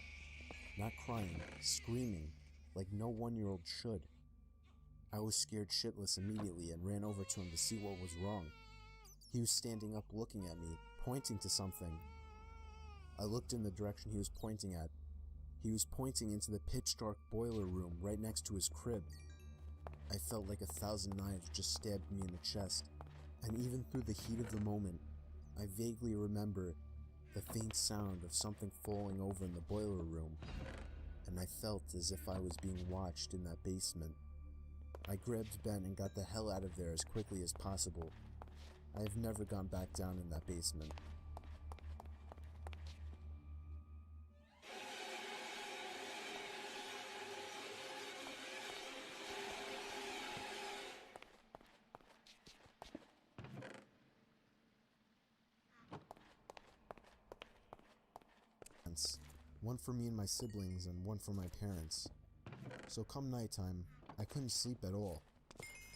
Not crying, screaming, like no 1-year-old should. I was scared shitless immediately and ran over to him to see what was wrong. He was standing up looking at me, pointing to something. I looked in the direction he was pointing at. He was pointing into the pitch-dark boiler room right next to his crib. I felt like 1,000 knives just stabbed me in the chest, and even through the heat of the moment, I vaguely remember the faint sound of something falling over in the boiler room, and I felt as if I was being watched in that basement. I grabbed Ben and got the hell out of there as quickly as possible. I have never gone back down in that basement. One for me and my siblings and one for my parents. So come nighttime, I couldn't sleep at all.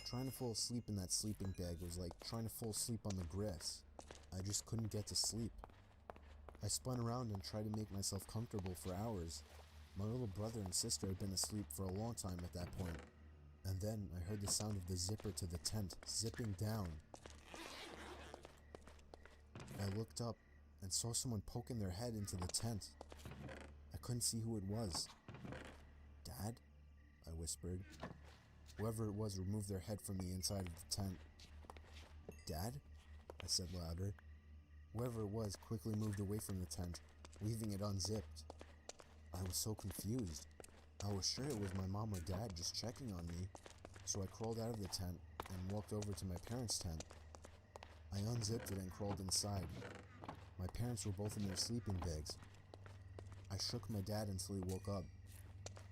Trying to fall asleep in that sleeping bag was like trying to fall asleep on the grass. I just couldn't get to sleep. I spun around and tried to make myself comfortable for hours. My little brother and sister had been asleep for a long time at that point. And then I heard the sound of the zipper to the tent zipping down. I looked up and saw someone poking their head into the tent. I couldn't see who it was. "Dad?" I whispered. Whoever it was removed their head from the inside of the tent. "Dad?" I said louder. Whoever it was quickly moved away from the tent, leaving it unzipped. I was so confused. I was sure it was my mom or dad just checking on me, so I crawled out of the tent and walked over to my parents' tent. I unzipped it and crawled inside. My parents were both in their sleeping bags. I shook my dad until he woke up.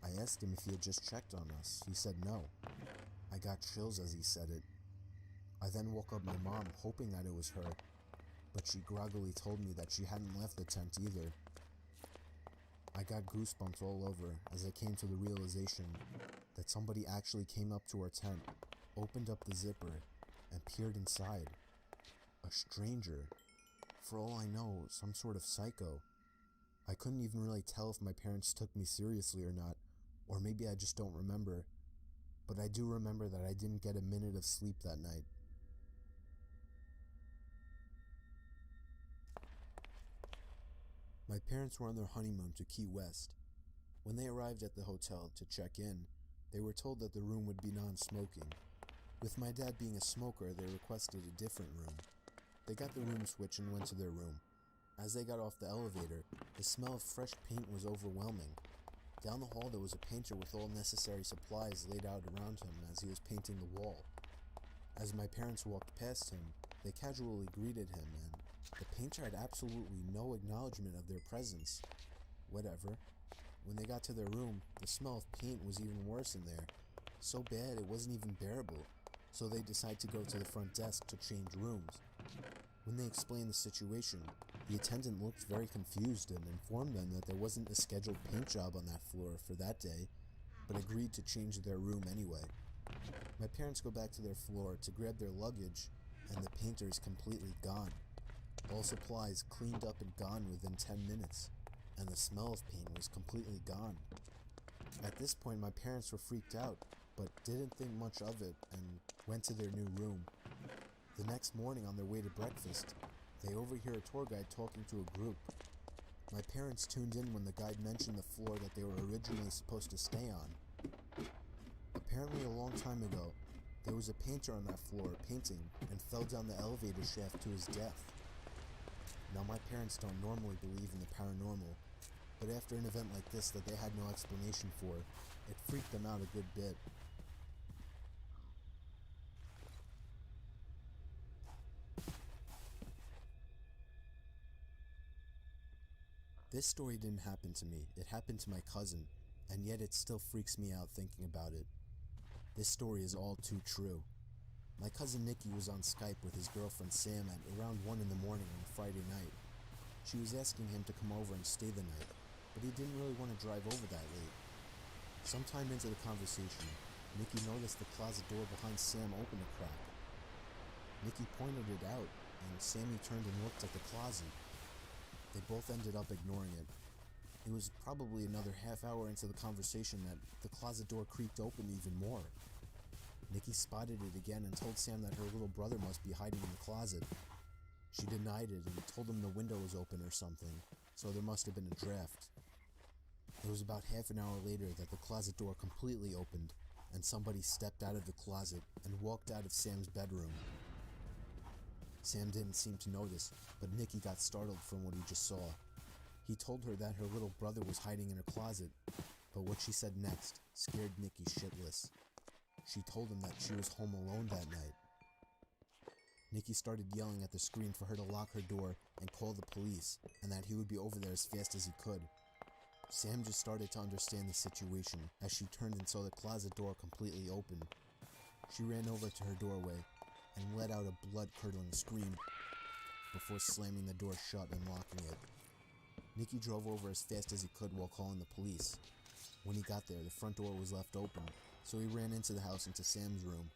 I asked him if he had just checked on us. He said no. I got chills as he said it. I then woke up my mom, hoping that it was her, but she groggily told me that she hadn't left the tent either. I got goosebumps all over as I came to the realization that somebody actually came up to our tent, opened up the zipper, and peered inside. A stranger. For all I know, some sort of psycho. I couldn't even really tell if my parents took me seriously or not, or maybe I just don't remember. But I do remember that I didn't get a minute of sleep that night. My parents were on their honeymoon to Key West. When they arrived at the hotel to check in, they were told that the room would be non-smoking. With my dad being a smoker, they requested a different room. They got the room switch and went to their room. As they got off the elevator, the smell of fresh paint was overwhelming. Down the hall there was a painter with all necessary supplies laid out around him as he was painting the wall. As my parents walked past him, they casually greeted him, and the painter had absolutely no acknowledgement of their presence. Whatever. When they got to their room, the smell of paint was even worse in there. So bad it wasn't even bearable, so they decided to go to the front desk to change rooms. When they explained the situation, the attendant looked very confused and informed them that there wasn't a scheduled paint job on that floor for that day, but agreed to change their room anyway. My parents go back to their floor to grab their luggage, and the painter is completely gone. All supplies cleaned up and gone within 10 minutes, and the smell of paint was completely gone. At this point, my parents were freaked out, but didn't think much of it and went to their new room. The next morning on their way to breakfast, they overhear a tour guide talking to a group. My parents tuned in when the guide mentioned the floor that they were originally supposed to stay on. Apparently a long time ago, there was a painter on that floor painting and fell down the elevator shaft to his death. Now my parents don't normally believe in the paranormal, but after an event like this that they had no explanation for, it freaked them out a good bit. This story didn't happen to me, it happened to my cousin, and yet it still freaks me out thinking about it. This story is all too true. My cousin Nikki was on Skype with his girlfriend Sam at around 1 in the morning on a Friday night. She was asking him to come over and stay the night, but he didn't really want to drive over that late. Sometime into the conversation, Nikki noticed the closet door behind Sam open a crack. Nikki pointed it out, and Sammy turned and looked at the closet. They both ended up ignoring it. It was probably another half hour into the conversation that the closet door creaked open even more. Nikki spotted it again and told Sam that her little brother must be hiding in the closet. She denied it and told him the window was open or something, so there must have been a draft. It was about half an hour later that the closet door completely opened, and somebody stepped out of the closet and walked out of Sam's bedroom. Sam didn't seem to notice, but Nikki got startled from what he just saw. He told her that her little brother was hiding in her closet, but what she said next scared Nikki shitless. She told him that she was home alone that night. Nikki started yelling at the screen for her to lock her door and call the police, and that he would be over there as fast as he could. Sam just started to understand the situation as she turned and saw the closet door completely open. She ran over to her doorway and let out a blood-curdling scream before slamming the door shut and locking it. Nikki drove over as fast as he could while calling the police. When he got there, the front door was left open, so he ran into the house into Sam's room.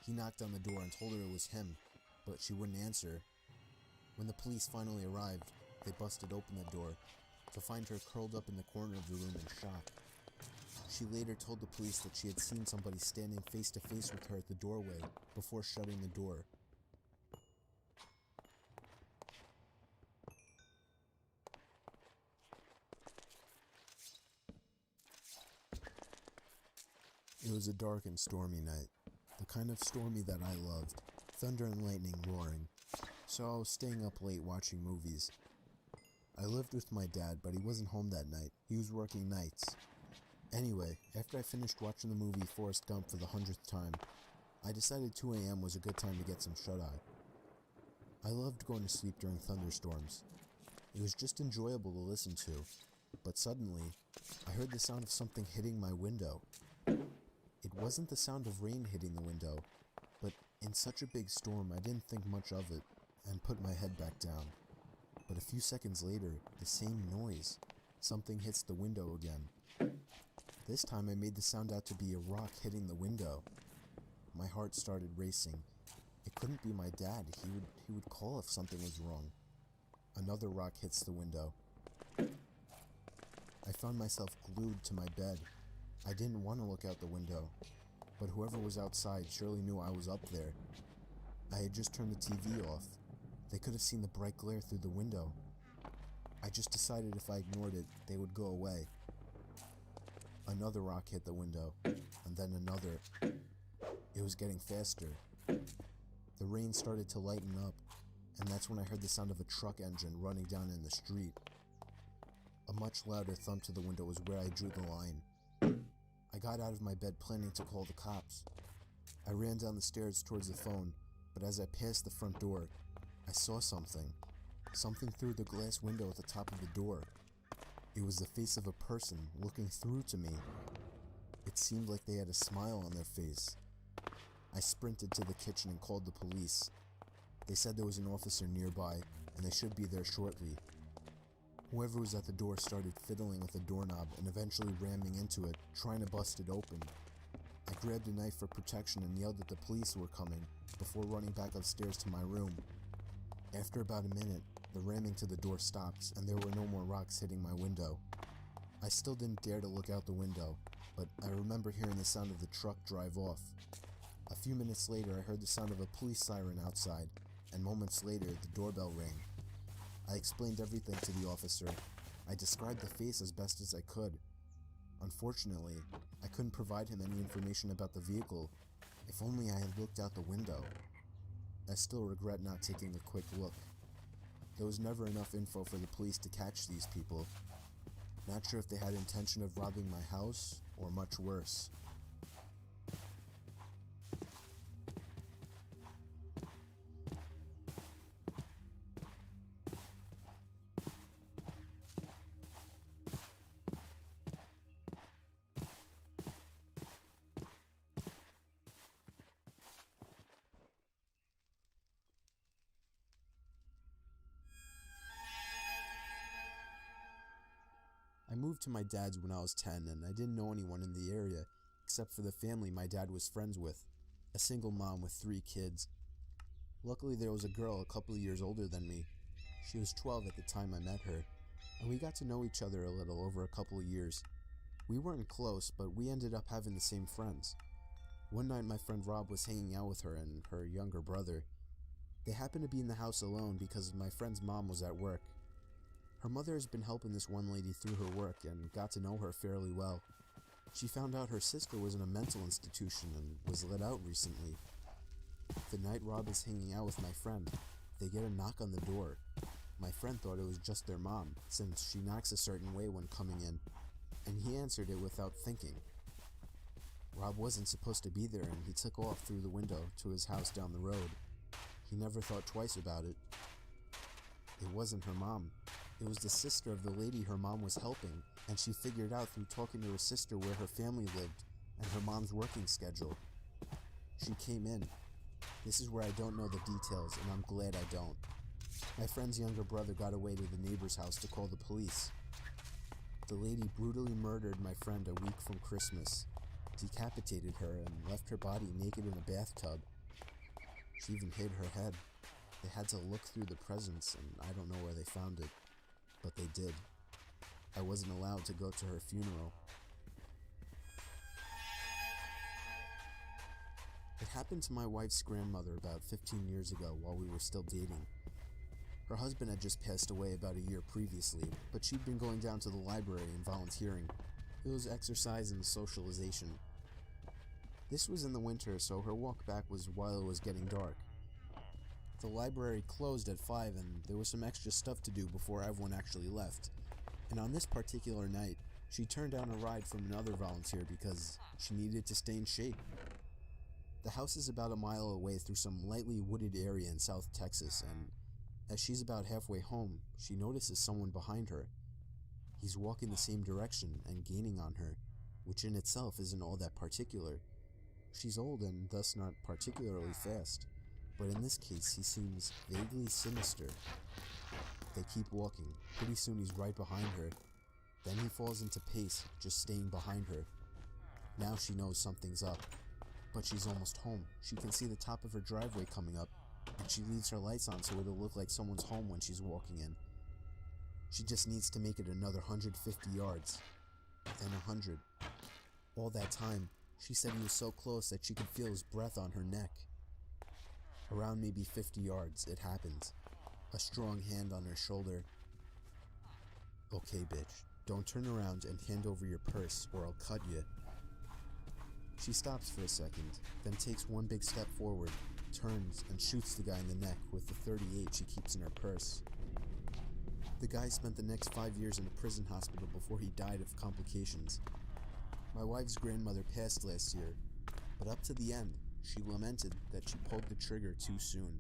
He knocked on the door and told her it was him, but she wouldn't answer. When the police finally arrived, they busted open the door to find her curled up in the corner of the room in shock. She later told the police that she had seen somebody standing face to face with her at the doorway before shutting the door. It was a dark and stormy night, the kind of stormy that I loved, thunder and lightning roaring, so I was staying up late watching movies. I lived with my dad, but he wasn't home that night. He was working nights. Anyway, after I finished watching the movie Forrest Gump for the 100th time, I decided 2 a.m. was a good time to get some shut-eye. I loved going to sleep during thunderstorms. It was just enjoyable to listen to, but suddenly, I heard the sound of something hitting my window. It wasn't the sound of rain hitting the window, but in such a big storm I didn't think much of it and put my head back down. But a few seconds later, the same noise. Something hits the window again. This time I made the sound out to be a rock hitting the window. My heart started racing. It couldn't be my dad. He would call if something was wrong. Another rock hits the window. I found myself glued to my bed. I didn't want to look out the window, but whoever was outside surely knew I was up there. I had just turned the TV off. They could have seen the bright glare through the window. I just decided if I ignored it, they would go away. Another rock hit the window, and then another. It was getting faster. The rain started to lighten up, and that's when I heard the sound of a truck engine running down in the street. A much louder thump to the window was where I drew the line. I got out of my bed planning to call the cops. I ran down the stairs towards the phone, but as I passed the front door, I saw something. Something through the glass window at the top of the door. It was the face of a person looking through to me. It seemed like they had a smile on their face. I sprinted to the kitchen and called the police. They said there was an officer nearby, and they should be there shortly. Whoever was at the door started fiddling with the doorknob and eventually ramming into it, trying to bust it open. I grabbed a knife for protection and yelled that the police were coming, before running back upstairs to my room. After about a minute, the ramming to the door stopped, and there were no more rocks hitting my window. I still didn't dare to look out the window, but I remember hearing the sound of the truck drive off. A few minutes later, I heard the sound of a police siren outside, and moments later, the doorbell rang. I explained everything to the officer. I described the face as best as I could. Unfortunately, I couldn't provide him any information about the vehicle. If only I had looked out the window. I still regret not taking a quick look. There was never enough info for the police to catch these people. Not sure if they had intention of robbing my house, or much worse. moved to my dad's when I was 10, and I didn't know anyone in the area except for the family my dad was friends with, a single mom with 3 kids. Luckily, there was a girl a couple of years older than me. She was 12 at the time I met her, and we got to know each other a little over a couple of years. We weren't close, but we ended up having the same friends. One night my friend Rob was hanging out with her and her younger brother. They happened to be in the house alone because my friend's mom was at work. Her mother has been helping this one lady through her work and got to know her fairly well. She found out her sister was in a mental institution and was let out recently. The night Rob is hanging out with my friend, they get a knock on the door. My friend thought it was just their mom, since she knocks a certain way when coming in, and he answered it without thinking. Rob wasn't supposed to be there, and he took off through the window to his house down the road. He never thought twice about it. It wasn't her mom. It was the sister of the lady her mom was helping, and she figured out through talking to her sister where her family lived and her mom's working schedule. She came in. This is where I don't know the details, and I'm glad I don't. My friend's younger brother got away to the neighbor's house to call the police. The lady brutally murdered my friend a week from Christmas, decapitated her, and left her body naked in a bathtub. She even hid her head. They had to look through the presents, and I don't know where they found it, but they did. I wasn't allowed to go to her funeral. It happened to my wife's grandmother about 15 years ago while we were still dating. Her husband had just passed away about a year previously, but she'd been going down to the library and volunteering. It was exercise and socialization. This was in the winter, so her walk back was while it was getting dark. The library closed at 5 and there was some extra stuff to do before everyone actually left. And on this particular night, she turned down a ride from another volunteer because she needed to stay in shape. The house is about a mile away through some lightly wooded area in South Texas, and as she's about halfway home, she notices someone behind her. He's walking the same direction and gaining on her, which in itself isn't all that particular. She's old and thus not particularly fast, but in this case he seems vaguely sinister. They keep walking. Pretty soon he's right behind her. Then he falls into pace, just staying behind her. Now she knows something's up. But she's almost home. She can see the top of her driveway coming up, and she leaves her lights on so it'll look like someone's home when she's walking in. She just needs to make it another 150 yards, then 100. All that time, she said he was so close that she could feel his breath on her neck. Around maybe 50 yards, it happens. A strong hand on her shoulder. Okay, bitch, don't turn around and hand over your purse or I'll cut you. She stops for a second, then takes one big step forward, turns, and shoots the guy in the neck with the .38 she keeps in her purse. The guy spent the next 5 years in a prison hospital before he died of complications. My wife's grandmother passed last year, but up to the end, she lamented that she pulled the trigger too soon.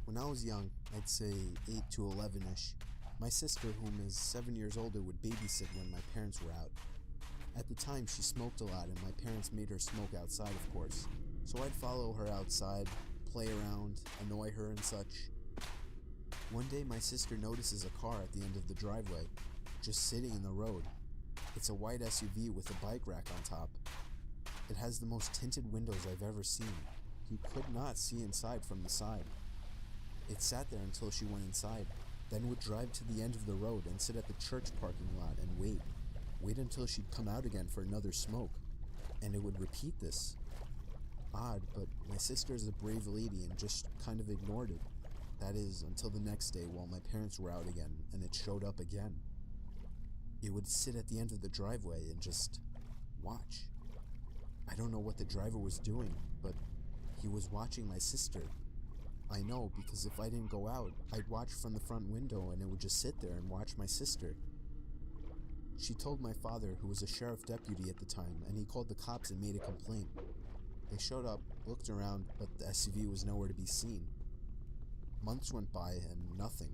When I was young, I'd say 8 to 11-ish, my sister, whom is 7 years older, would babysit when my parents were out. At the time, she smoked a lot, and my parents made her smoke outside, of course. So I'd follow her outside, play around, annoy her and such. One day, my sister notices a car at the end of the driveway, just sitting in the road. It's a white SUV with a bike rack on top. It has the most tinted windows I've ever seen. You could not see inside from the side. It sat there until she went inside, then would drive to the end of the road and sit at the church parking lot and wait until she'd come out again for another smoke, and it would repeat this. Odd, but my sister is a brave lady and just kind of ignored it. That is, until the next day while my parents were out again, and it showed up again. It would sit at the end of the driveway and just watch. I don't know what the driver was doing, but he was watching my sister. I know, because if I didn't go out, I'd watch from the front window and it would just sit there and watch my sister. She told my father, who was a sheriff deputy at the time, and he called the cops and made a complaint. They showed up, looked around, but the SUV was nowhere to be seen. Months went by and nothing.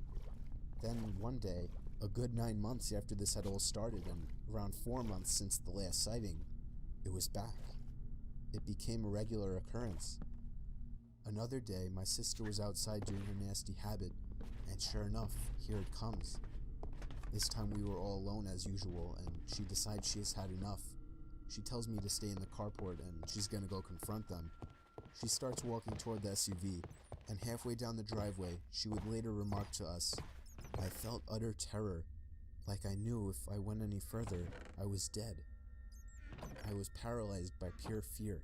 Then one day, a good 9 months after this had all started and around 4 months since the last sighting, it was back. It became a regular occurrence. Another day, my sister was outside doing her nasty habit, And sure enough, here it comes. This time we were all alone as usual, and she decides she has had enough. She tells me to stay in the carport and she's gonna go confront them. She starts walking toward the SUV, and halfway down the driveway, she would later remark to us, "I felt utter terror, like I knew if I went any further, I was dead. I was paralyzed by pure fear."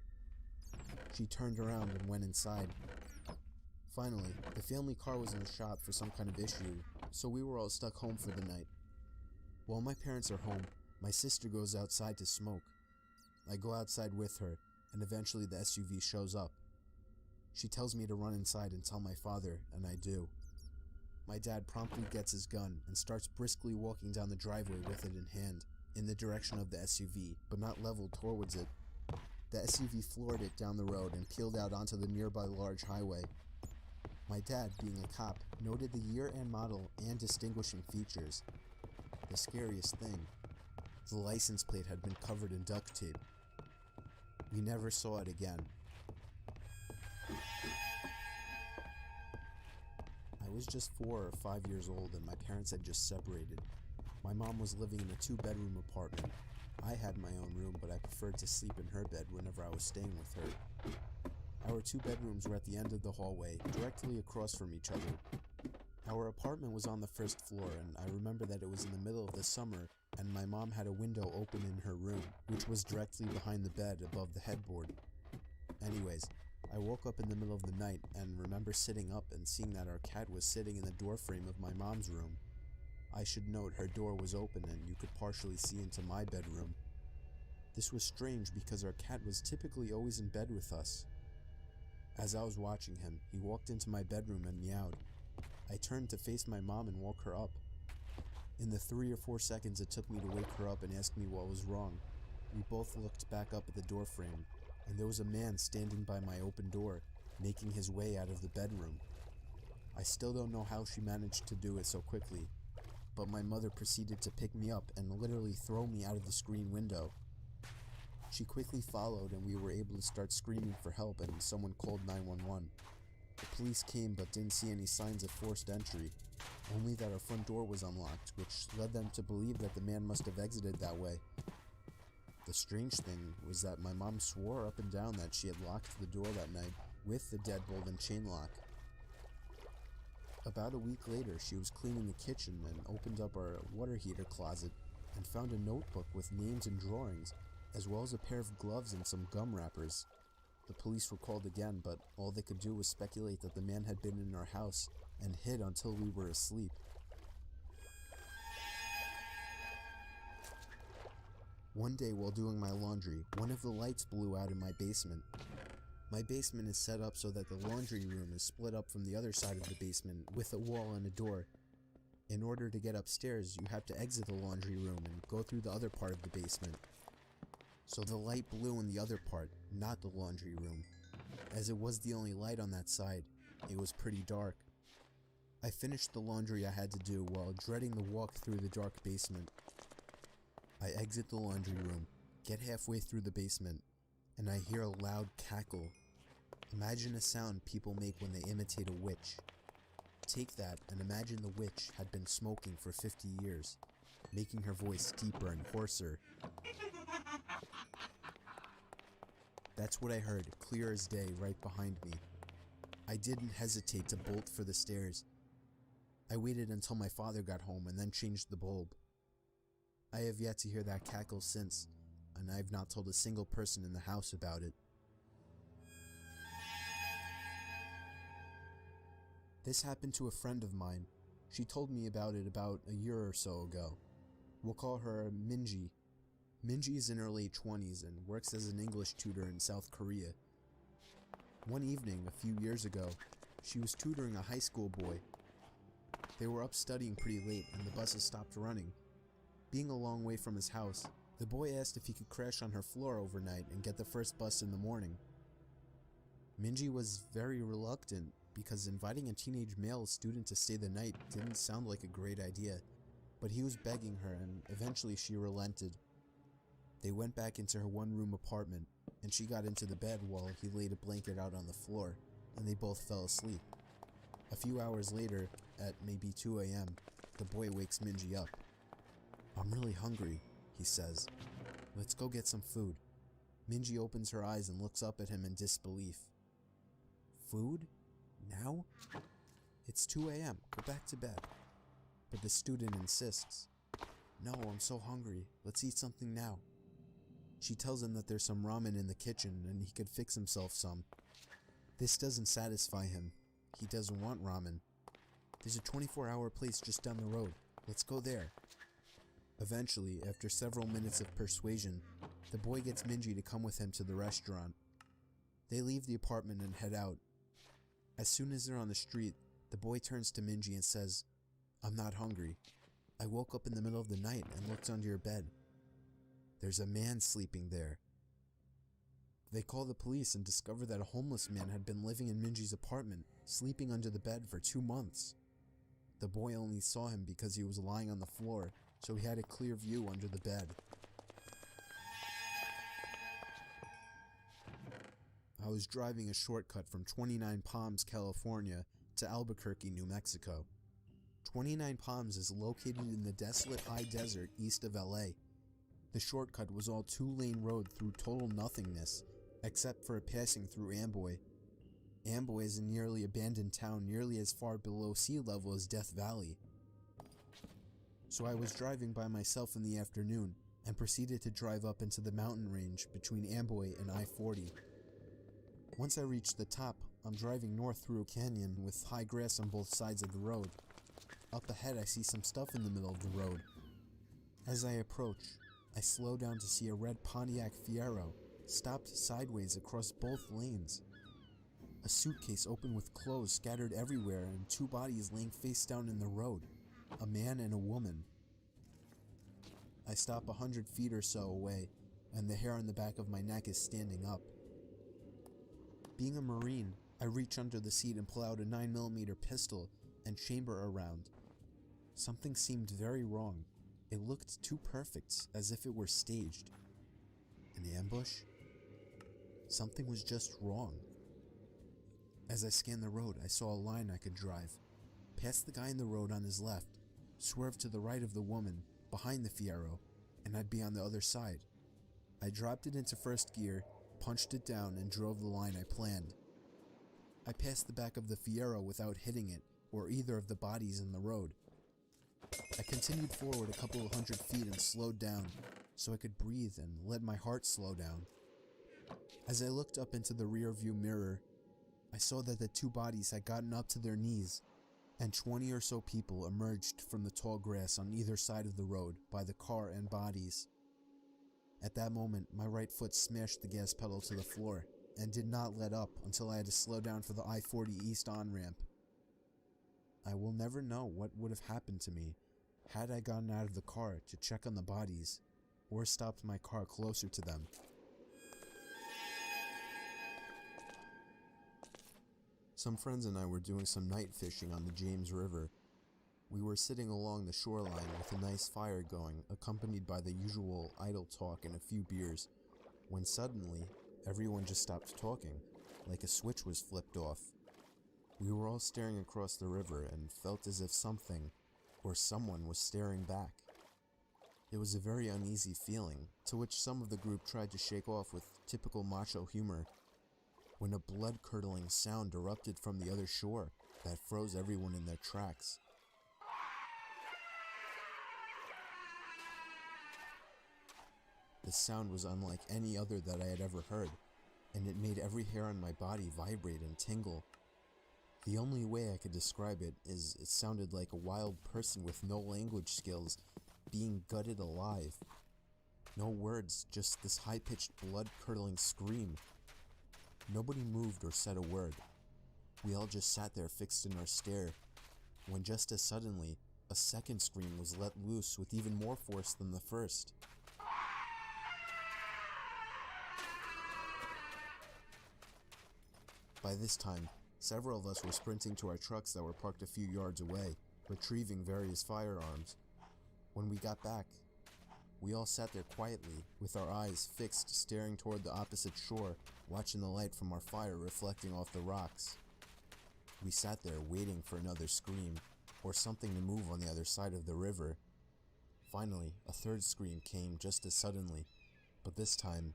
She turned around and went inside. Finally, the family car was in the shop for some kind of issue, so we were all stuck home for the night. While my parents are home, my sister goes outside to smoke. I go outside with her, and eventually the SUV shows up. She tells me to run inside and tell my father, and I do. My dad promptly gets his gun and starts briskly walking down the driveway with it in hand, in the direction of the SUV, but not leveled towards it. The SUV floored it down the road and peeled out onto the nearby large highway. My dad, being a cop, noted the year and model and distinguishing features. The scariest thing, the license plate had been covered in duct tape. We never saw it again. I was just 4 or 5 years old and my parents had just separated. My mom was living in a 2-bedroom apartment. I had my own room, but I preferred to sleep in her bed whenever I was staying with her. Our 2 bedrooms were at the end of the hallway, directly across from each other. Our apartment was on the first floor, and I remember that it was in the middle of the summer, and my mom had a window open in her room, which was directly behind the bed above the headboard. Anyways, I woke up in the middle of the night and remember sitting up and seeing that our cat was sitting in the doorframe of my mom's room. I should note her door was open and you could partially see into my bedroom. This was strange because our cat was typically always in bed with us. As I was watching him, he walked into my bedroom and meowed. I turned to face my mom and woke her up. In the 3 or 4 seconds it took me to wake her up and ask me what was wrong, we both looked back up at the doorframe, and there was a man standing by my open door, making his way out of the bedroom. I still don't know how she managed to do it so quickly, but my mother proceeded to pick me up and literally throw me out of the screen window. She quickly followed and we were able to start screaming for help, and someone called 911. The police came but didn't see any signs of forced entry, only that our front door was unlocked, which led them to believe that the man must have exited that way. The strange thing was that my mom swore up and down that she had locked the door that night with the deadbolt and chain lock. About a week later, she was cleaning the kitchen and opened up our water heater closet and found a notebook with names and drawings, as well as a pair of gloves and some gum wrappers. The police were called again, but all they could do was speculate that the man had been in our house and hid until we were asleep. One day while doing my laundry, one of the lights blew out in my basement. My basement is set up so that the laundry room is split up from the other side of the basement with a wall and a door. In order to get upstairs, you have to exit the laundry room and go through the other part of the basement. So the light blew in the other part, not the laundry room. As it was the only light on that side, it was pretty dark. I finished the laundry I had to do while dreading the walk through the dark basement. I exit the laundry room, get halfway through the basement, and I hear a loud cackle. Imagine a sound people make when they imitate a witch. Take that and imagine the witch had been smoking for 50 years, making her voice deeper and hoarser. That's what I heard, clear as day, right behind me. I didn't hesitate to bolt for the stairs. I waited until my father got home and then changed the bulb. I have yet to hear that cackle since, and I have not told a single person in the house about it. This happened to a friend of mine. She told me about it about a year or so ago. We'll call her Minji. Minji is in her late 20s and works as an English tutor in South Korea. One evening, a few years ago, she was tutoring a high school boy. They were up studying pretty late and the buses stopped running. Being a long way from his house, the boy asked if he could crash on her floor overnight and get the first bus in the morning. Minji was very reluctant because inviting a teenage male student to stay the night didn't sound like a great idea, but he was begging her and eventually she relented. They went back into her one-room apartment and she got into the bed while he laid a blanket out on the floor and they both fell asleep. A few hours later, at maybe 2 a.m., the boy wakes Minji up. "I'm really hungry," he says. "Let's go get some food." Minji opens her eyes and looks up at him in disbelief. "Food? Now? It's 2 a.m. Go back to bed." But the student insists. "No, I'm so hungry. Let's eat something now." She tells him that there's some ramen in the kitchen and he could fix himself some. This doesn't satisfy him. He doesn't want ramen. "There's a 24-hour place just down the road. Let's go there." Eventually, after several minutes of persuasion, the boy gets Minji to come with him to the restaurant. They leave the apartment and head out. As soon as they're on the street, the boy turns to Minji and says, "I'm not hungry. I woke up in the middle of the night and looked under your bed. There's a man sleeping there." They call the police and discover that a homeless man had been living in Minji's apartment, sleeping under the bed for 2 months. The boy only saw him because he was lying on the floor, so he had a clear view under the bed. I was driving a shortcut from 29 Palms, California to Albuquerque, New Mexico. 29 Palms is located in the desolate high desert east of LA. The shortcut was all 2-lane road through total nothingness, except for a passing through Amboy. Amboy is a nearly abandoned town nearly as far below sea level as Death Valley. So I was driving by myself in the afternoon and proceeded to drive up into the mountain range between Amboy and I-40. Once I reached the top, I'm driving north through a canyon with high grass on both sides of the road. Up ahead I see some stuff in the middle of the road. As I approach, I slow down to see a red Pontiac Fiero stopped sideways across both lanes. A suitcase open with clothes scattered everywhere and 2 bodies laying face down in the road, a man and a woman. I stop 100 feet or so away, and the hair on the back of my neck is standing up. Being a Marine, I reach under the seat and pull out a 9mm pistol and chamber a round. Something seemed very wrong. It looked too perfect, as if it were staged. An ambush? Something was just wrong. As I scanned the road, I saw a line I could drive. Past the guy in the road on his left, swerve to the right of the woman, behind the Fiero, and I'd be on the other side. I dropped it into first gear, punched it down, and drove the line I planned. I passed the back of the Fiero without hitting it, or either of the bodies in the road. I continued forward a couple of 100 feet and slowed down, so I could breathe and let my heart slow down. As I looked up into the rear-view mirror, I saw that the 2 bodies had gotten up to their knees, and 20 or so people emerged from the tall grass on either side of the road by the car and bodies. At that moment, my right foot smashed the gas pedal to the floor, and did not let up until I had to slow down for the I-40 East on-ramp. I will never know what would have happened to me had I gotten out of the car to check on the bodies, or stopped my car closer to them. Some friends and I were doing some night fishing on the James River. We were sitting along the shoreline with a nice fire going, accompanied by the usual idle talk and a few beers, when suddenly, everyone just stopped talking, like a switch was flipped off. We were all staring across the river and felt as if something, or someone, was staring back. It was a very uneasy feeling, to which some of the group tried to shake off with typical macho humor, when a blood-curdling sound erupted from the other shore that froze everyone in their tracks. The sound was unlike any other that I had ever heard, and it made every hair on my body vibrate and tingle. The only way I could describe it is it sounded like a wild person with no language skills being gutted alive. No words, just this high-pitched, blood-curdling scream. Nobody moved or said a word. We all just sat there fixed in our stare, when just as suddenly, a second scream was let loose with even more force than the first. By this time, several of us were sprinting to our trucks that were parked a few yards away, retrieving various firearms. When we got back, we all sat there quietly, with our eyes fixed, staring toward the opposite shore, watching the light from our fire reflecting off the rocks. We sat there waiting for another scream. or something to move on the other side of the river. Finally, a third scream came just as suddenly, but this time,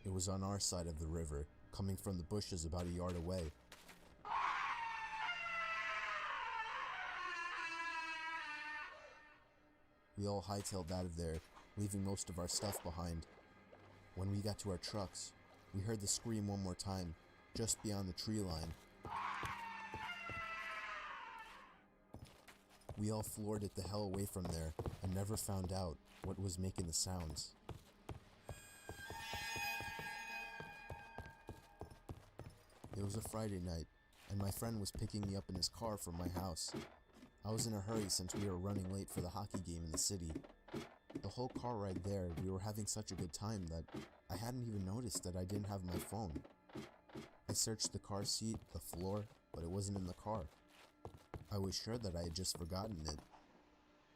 it was on our side of the river, coming from the bushes about a yard away. We all hightailed out of there, leaving most of our stuff behind. When we got to our trucks, we heard the scream one more time, just beyond the tree line. We all floored it the hell away from there and never found out what was making the sounds. It was a Friday night, and my friend was picking me up in his car from my house. I was in a hurry since we were running late for the hockey game in the city. The whole car ride there, we were having such a good time that I hadn't even noticed that I didn't have my phone. I searched the car seat, the floor, but it wasn't in the car. I was sure that I had just forgotten it.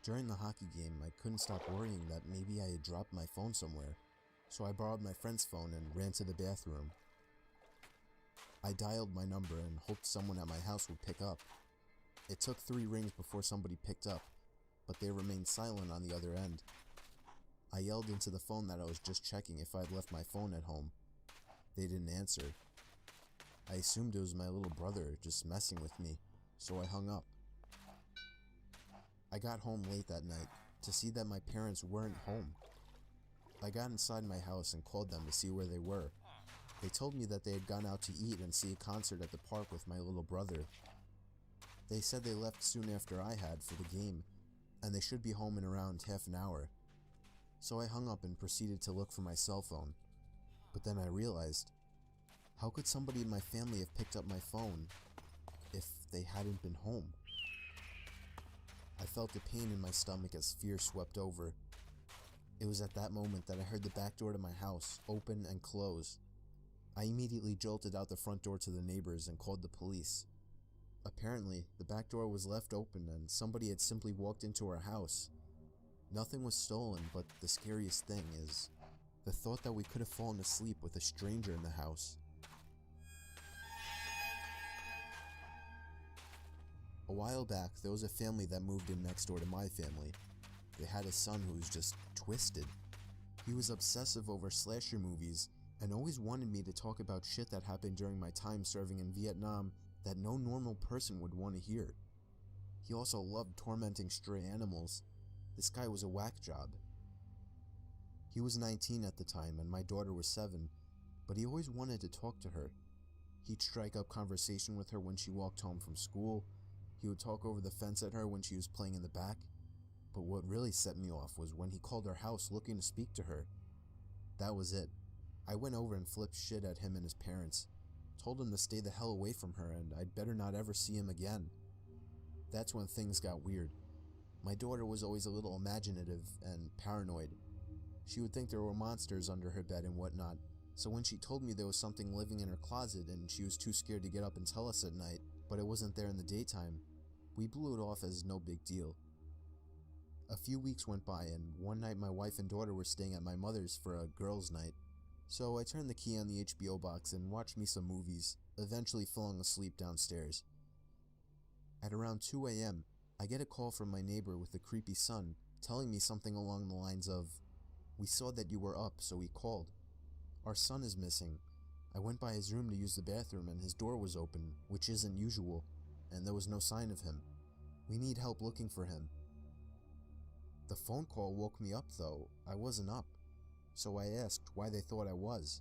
During the hockey game, I couldn't stop worrying that maybe I had dropped my phone somewhere, so I borrowed my friend's phone and ran to the bathroom. I dialed my number and hoped someone at my house would pick up. It took 3 rings before somebody picked up, but they remained silent on the other end. I yelled into the phone that I was just checking if I had left my phone at home. They didn't answer. I assumed it was my little brother just messing with me, so I hung up. I got home late that night to see that my parents weren't home. I got inside my house and called them to see where they were. They told me that they had gone out to eat and see a concert at the park with my little brother. They said they left soon after I had for the game, and they should be home in around half an hour. So I hung up and proceeded to look for my cell phone. But then I realized, how could somebody in my family have picked up my phone if they hadn't been home? I felt a pain in my stomach as fear swept over. It was at that moment that I heard the back door to my house open and close. I immediately jolted out the front door to the neighbors and called the police. Apparently, the back door was left open and somebody had simply walked into our house. Nothing was stolen, but the scariest thing is the thought that we could have fallen asleep with a stranger in the house. A while back, there was a family that moved in next door to my family. They had a son who was just twisted. He was obsessive over slasher movies and always wanted me to talk about shit that happened during my time serving in Vietnam that no normal person would want to hear. He also loved tormenting stray animals. This guy was a whack job. He was 19 at the time and my daughter was 7, but he always wanted to talk to her. He'd strike up conversation with her when she walked home from school. He would talk over the fence at her when she was playing in the back. But what really set me off was when he called our house looking to speak to her. That was it. I went over and flipped shit at him and his parents. Told him to stay the hell away from her and I'd better not ever see him again. That's when things got weird. My daughter was always a little imaginative and paranoid. She would think there were monsters under her bed and whatnot, so when she told me there was something living in her closet and she was too scared to get up and tell us at night, but it wasn't there in the daytime, we blew it off as no big deal. A few weeks went by and one night my wife and daughter were staying at my mother's for a girls' night. So I turned the key on the HBO box and watched me some movies, eventually falling asleep downstairs. At around 2 a.m., I get a call from my neighbor with a creepy son telling me something along the lines of, "We saw that you were up, so we called. Our son is missing. I went by his room to use the bathroom and his door was open, which isn't usual, and there was no sign of him. We need help looking for him." The phone call woke me up though. I wasn't up. So I asked why they thought I was.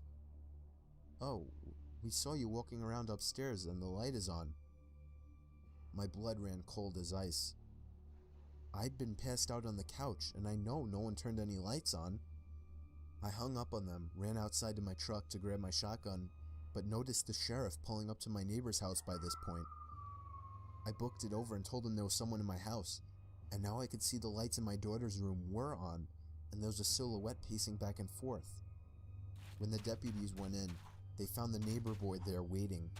"Oh, we saw you walking around upstairs and the light is on." My blood ran cold as ice. I'd been passed out on the couch and I know no one turned any lights on. I hung up on them, ran outside to my truck to grab my shotgun, but noticed the sheriff pulling up to my neighbor's house by this point. I booked it over and told him there was someone in my house, and now I could see the lights in my daughter's room were on, and there was a silhouette pacing back and forth. When the deputies went in, they found the neighbor boy there waiting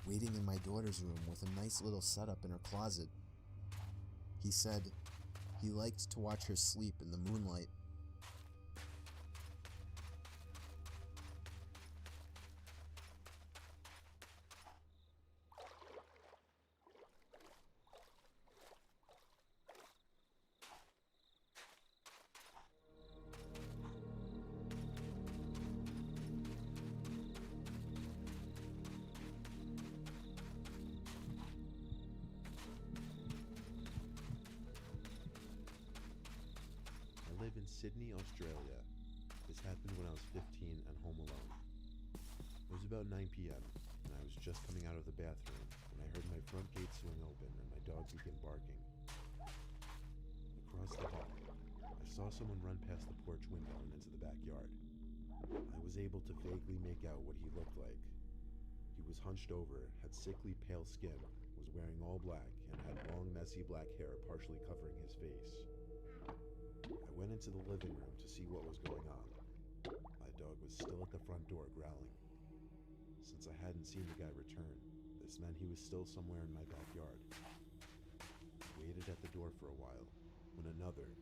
in my daughter's room with a nice little setup in her closet. He said he liked to watch her sleep in the moonlight. Sydney, Australia. This happened when I was 15 and home alone. It was about 9 p.m., and I was just coming out of the bathroom when I heard my front gate swing open and my dog begin barking. Across the hall, I saw someone run past the porch window and into the backyard. I was able to vaguely make out what he looked like. He was hunched over, had sickly pale skin, was wearing all black, and had long messy black hair partially covering his face. I went into the living room to see what was going on. My dog was still at the front door growling. Since I hadn't seen the guy return, this meant he was still somewhere in my backyard. I waited at the door for a while when another,